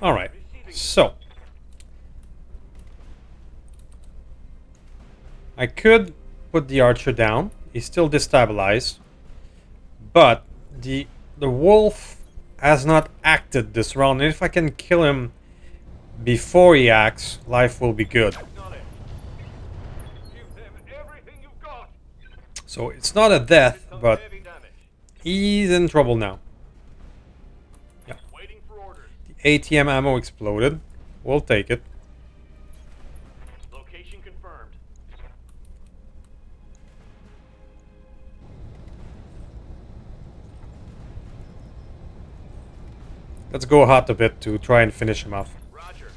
Alright, so. I could put the archer down. He's still destabilized. But the wolf has not acted this round. And if I can kill him before he acts, life will be good. Not it. Give them everything you've got. So it's not a death, Some but heavy damage. he's in trouble now. Waiting for orders. The ATM ammo exploded. We'll take it. Location confirmed. Let's go hot a bit to try and finish him off. Roger.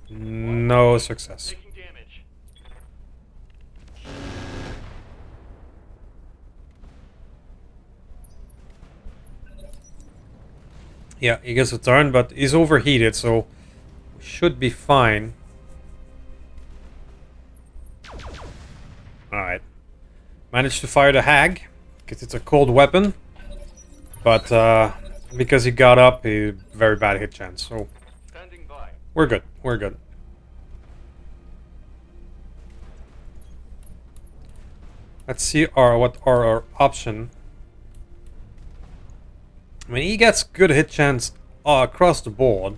No success. Taking damage. Yeah, he gets a turn, but he's overheated, so we should be fine. Alright. Managed to fire the hag, because it's a cold weapon. But because he got up, he very bad hit chance. So Standing by. we're good. We're good. Let's see what are our option. I mean, he gets good hit chance across the board.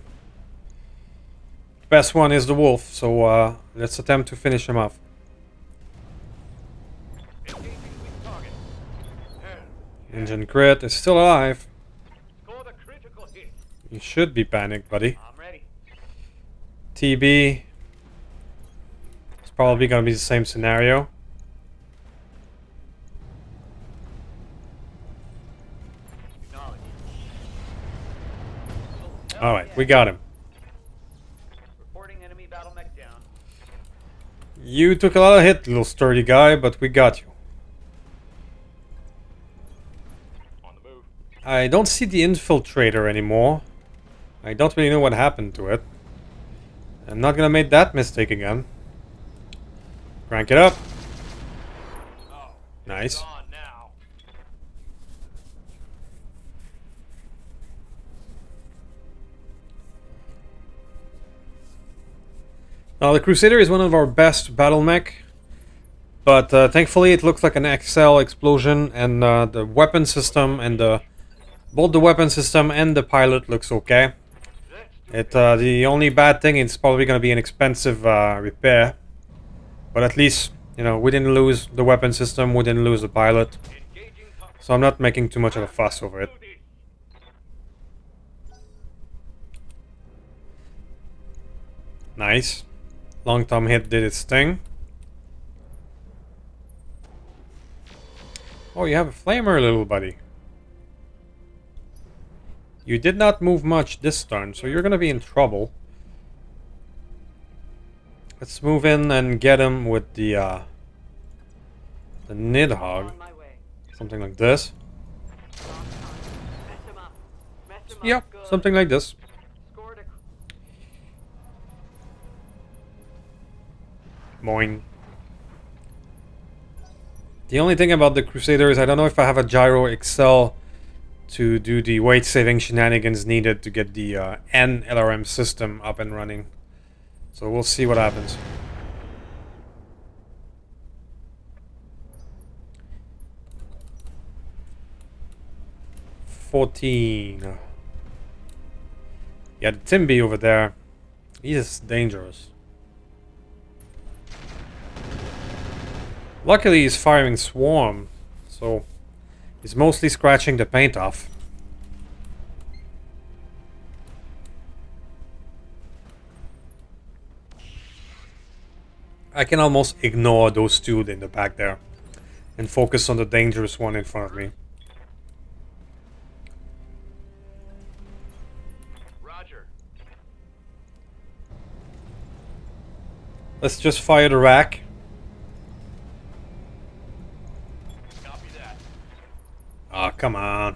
Best one is the wolf, so let's attempt to finish him off. Engaging with target. Engine crit is still alive. Score the critical hit. You should be panicked, buddy. I'm ready. TB. It's probably gonna be the same scenario. Acknowledge. Alright, we got him. Reporting enemy battle mech down. You took a lot of hit, little sturdy guy, but we got you. On the move. I don't see the infiltrator anymore. I don't really know what happened to it. I'm not gonna make that mistake again. Crank it up. Oh, Nice. it's on now. Now, the Crusader is one of our best battle mech, but thankfully it looks like an XL explosion, and the weapon system and both the weapon system and the pilot looks okay. Let's The only bad thing is probably going to be an expensive repair. But at least, you know, we didn't lose the weapon system, we didn't lose the pilot. Engaging top. So I'm not making too much of a fuss over it. Do this. Nice. Long Tom hit did its thing. Oh, you have a flamer, little buddy. You did not move much this turn, so you're gonna be in trouble. Let's move in and get him with the Nidhogg. On my way. Something like this. Mess him up. Mess him Yep, up good. something like this. Scored a Moin. The only thing about the Crusader is I don't know if I have a Gyro Excel to do the weight saving shenanigans needed to get the N LRM system up and running. So we'll see what happens. $14. Yeah, the Timby over there, he's dangerous. Luckily he's firing Swarm, so he's mostly scratching the paint off. I can almost ignore those two in the back there and focus on the dangerous one in front of me. Roger. Let's just fire the rack. Copy that. Ah, come on.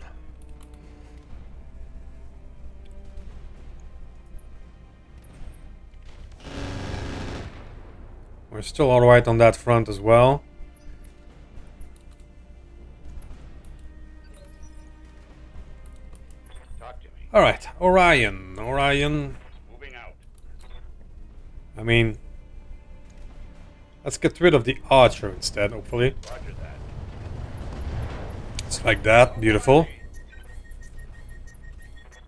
We're still alright on that front as well. Talk to me. Alright, Orion. Orion. Moving out. I mean, let's get rid of the Archer instead, hopefully. Roger that. It's like that. Beautiful.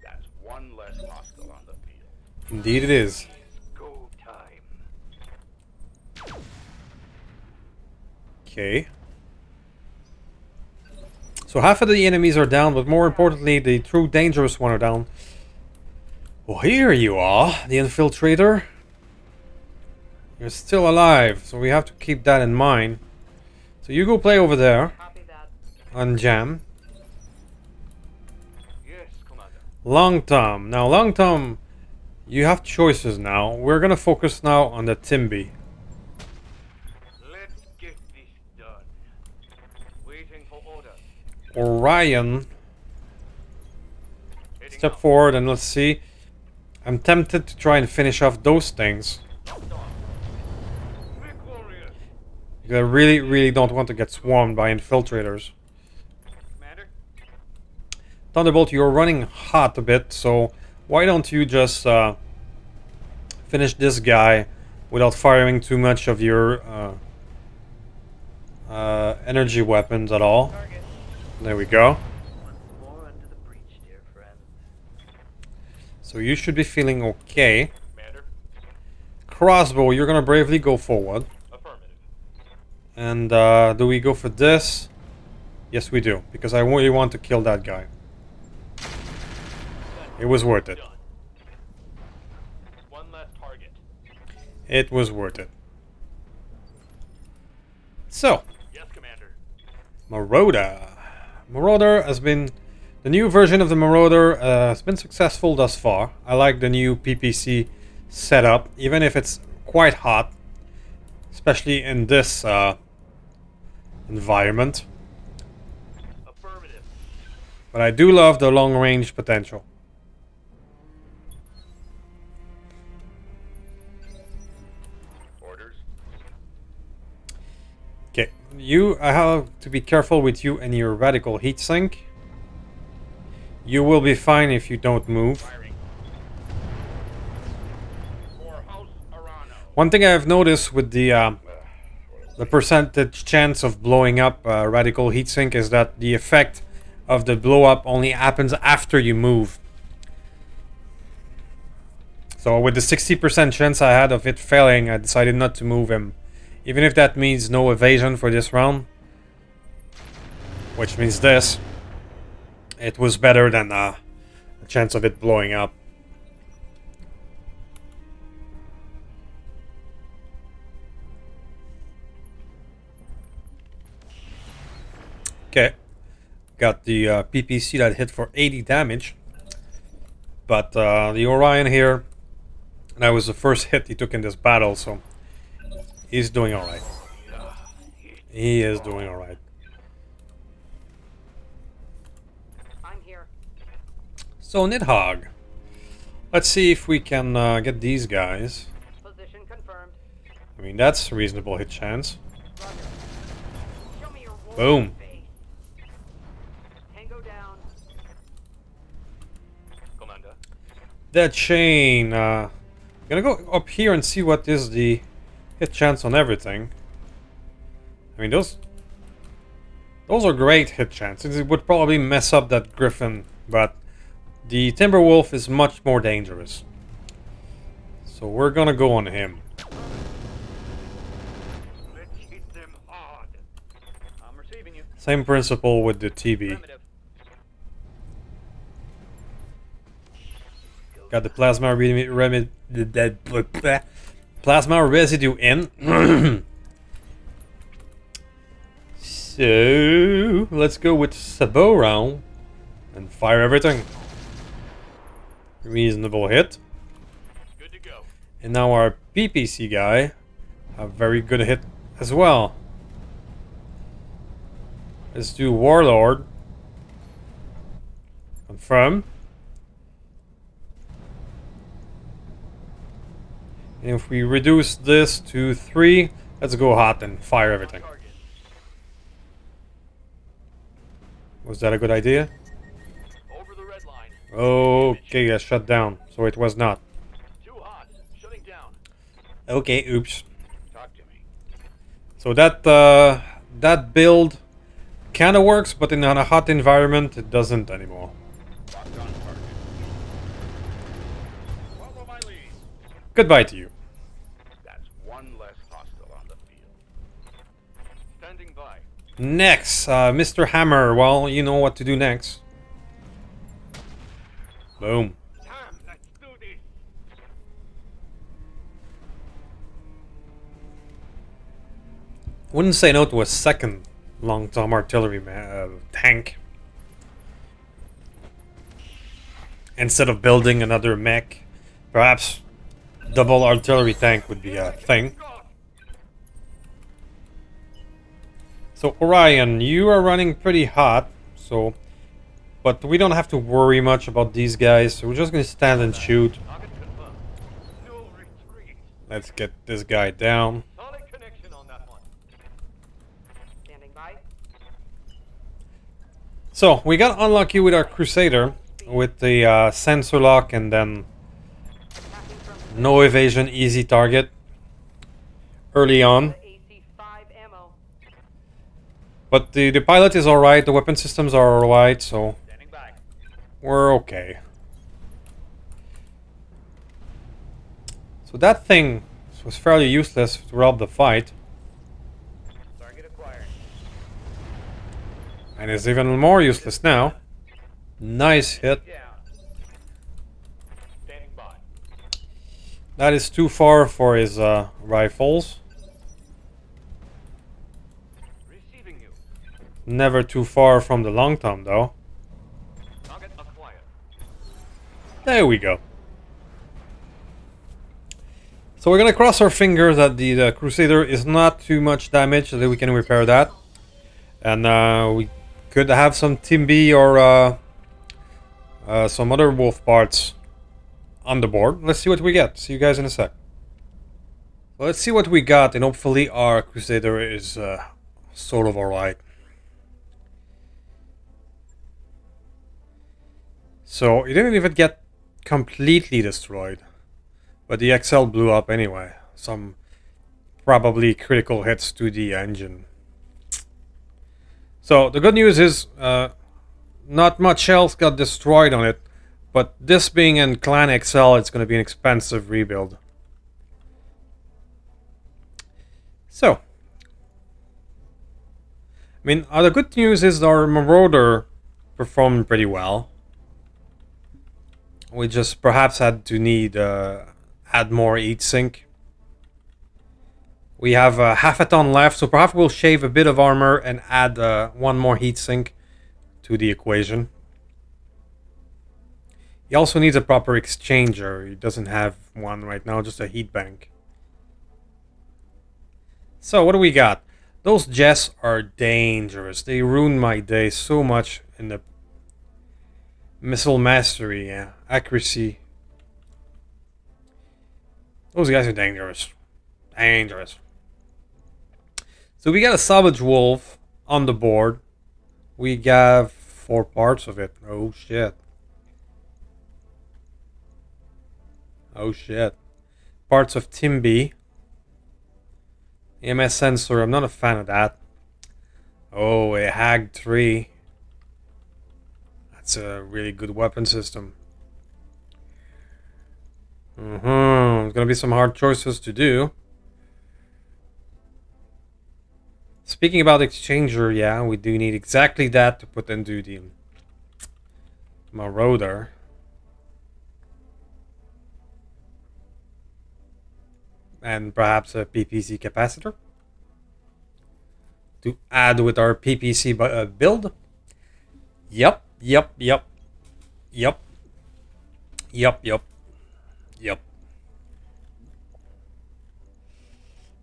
That's one less hostile on the field. Indeed it is. Go time. Okay. So half of the enemies are down, but more importantly, the true dangerous one are down. Well, here you are, the infiltrator. You're still alive, so we have to keep that in mind. So you go play over there copy that. on Jam. Yes, Commander. Long Tom. Now, Long Tom, you have choices now. We're gonna focus now on the Timby. Let's get this done. Waiting for order. Orion, Heading step out. forward and let's see. I'm tempted to try and finish off those things. Locked on. Mech warrior. Because I really, really don't want to get swarmed by infiltrators. Commander. Thunderbolt, you're running hot a bit, so why don't you just finish this guy without firing too much of your energy weapons at all. Target. There we go. Once more under the breach, dear friend. So you should be feeling okay. Commander. Crossbow, you're gonna bravely go forward. Affirmative. And do we go for this? Yes, we do, because I really want to kill that guy. It was worth it. Done. One last target. It was worth it. So, Yes, Commander. Marauder. Marauder has been... The new version of the Marauder has been successful thus far. I like the new PPC setup, even if it's quite hot. Especially in this environment. Affirmative. But I do love the long range potential. Orders. Okay, I have to be careful with you and your radical heatsink. You will be fine if you don't move. Firing. For House Arano. One thing I have noticed with the percentage chance of blowing up radical heatsink is that the effect of the blow up only happens after you move. So with the 60% chance I had of it failing, I decided not to move him. Even if that means no evasion for this round. Which means this. It was better than a chance of it blowing up. Okay. Got the PPC that hit for 80 damage. But the Orion here, that was the first hit he took in this battle, so he's doing alright. He is doing alright. I'm here. So Nidhogg. Let's see if we can get these guys. Position confirmed. I mean, that's a reasonable hit chance. Roger. Show me your Boom. face. Tango down. Commander. That chain. Gonna go up here and see what is the hit chance on everything. I mean, those are great hit chances. It would probably mess up that Griffin, but the Timberwolf is much more dangerous. So we're gonna go on him. Let's hit them hard. I'm receiving you. Same principle with the TB. Affirmative. Got the plasma residue in. So let's go with Sabot round and fire everything. Reasonable hit. Good to go. And now our PPC guy, a very good hit as well. Let's do Warlord. Confirm. And if we reduce this to 3, let's go hot and fire everything. Target. Was that a good idea? Over the red line. Okay, I shut down. So it was not. Too hot. Shutting down. Okay, oops. Talk to me. So that that build kind of works, but in a hot environment, it doesn't anymore. Locked on target. Follow my lead. Goodbye to you. That's one less hostile on the field. Standing by. Next, Mr. Hammer. Well, you know what to do next. Boom. Damn, let's do this. Wouldn't say no to a second long-term artillery tank. Instead of building another mech, perhaps double artillery tank would be a thing. So Orion, you are running pretty hot, so but we don't have to worry much about these guys, so we're just gonna stand and shoot. Target confirmed. No retreat. Let's get this guy down. Solid connection on that one. Standing by. So we got unlucky with our Crusader with the sensor lock and then Attacking from no evasion, easy target early on. the AC-5 ammo. But the pilot is alright, the weapon systems are alright, so Standing by. we're okay. So that thing was fairly useless throughout the fight, Target acquired. and is even more useless now. Nice hit. Down. Standing by. That is too far for his rifles. Receiving you. Never too far from the long tom though. Target acquired. There we go. So we're gonna cross our fingers that the Crusader is not too much damage, so that we can repair that. And we could have some Timby or some other wolf parts on the board. Let's see what we get. See you guys in a sec. So let's see what we got, and hopefully our Crusader is sort of alright. So it didn't even get completely destroyed, but the XL blew up anyway. Some probably critical hits to the engine. So the good news is not much else got destroyed on it, But this being in Clan XL, it's going to be an expensive rebuild. So, I mean, the good news is our Marauder performed pretty well. We just perhaps had to add more heatsink. We have half a ton left, so perhaps we'll shave a bit of armor and add one more heatsink to the equation. He also needs a proper exchanger. He doesn't have one right now, just a heat bank. So what do we got? Those Jess are dangerous. They ruin my day so much in the missile mastery, yeah, accuracy. Those guys are dangerous. Dangerous. So we got a salvage wolf on the board. We got 4 parts of it. Oh shit. Oh shit. Parts of Timby. EMS sensor, I'm not a fan of that. Oh, a Hag 3. That's a really good weapon system. There's gonna be some hard choices to do. Speaking about exchanger, yeah, we do need exactly that to put into the Marauder. And perhaps a PPC capacitor to add with our PPC build. Yep.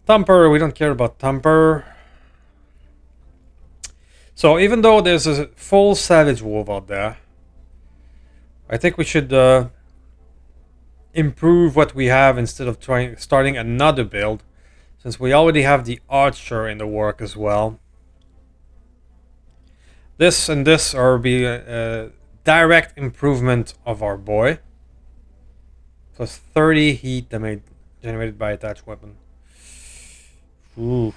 Thumper, we don't care about Thumper. So even though there's a full Savage Wolf out there, I think we should improve what we have instead of starting another build, since we already have the Archer in the work as well. This and this are be a direct improvement of our boy. Plus 30 heat damage generated by attached weapon. Oof.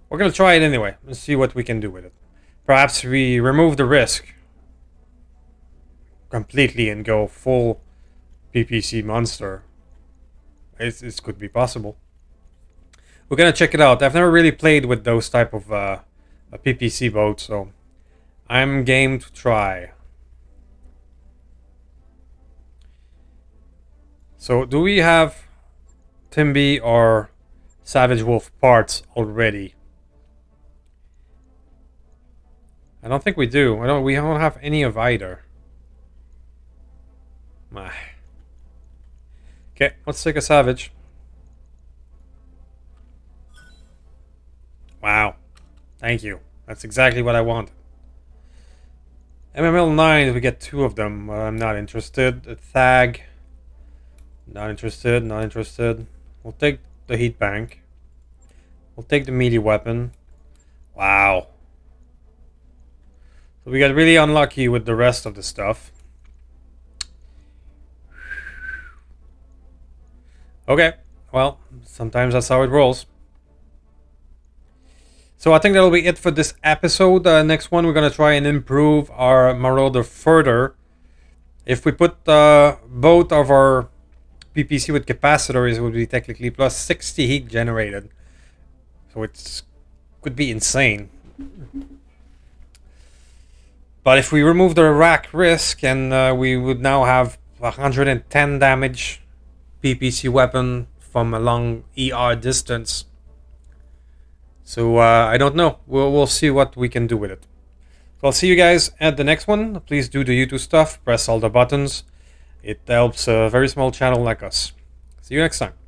We're gonna try it anyway and see what we can do with it. Perhaps we remove the risk completely and go full PPC monster. It could be possible. We're gonna check it out. I've never really played with those type of a PPC boat, so I'm game to try. So do we have Timby or Savage Wolf parts already? I don't think we do. We don't have any of either. Okay, let's take a Savage. Wow. Thank you. That's exactly what I want. MML 9, we get 2 of them. I'm not interested. A Thag. Not interested, not interested. We'll take the heat bank. We'll take the melee weapon. Wow. So we got really unlucky with the rest of the stuff. Okay, well, sometimes that's how it rolls. So I think that'll be it for this episode. Next one, we're going to try and improve our Marauder further. If we put both of our PPC with capacitors, it would be technically plus 60 heat generated. So it could be insane. But if we remove the rack risk, and we would now have 110 damage PPC weapon from a long ER distance. So I don't know. We'll see what we can do with it. So I'll see you guys at the next one. Please do the YouTube stuff. Press all the buttons. It helps a very small channel like us. See you next time.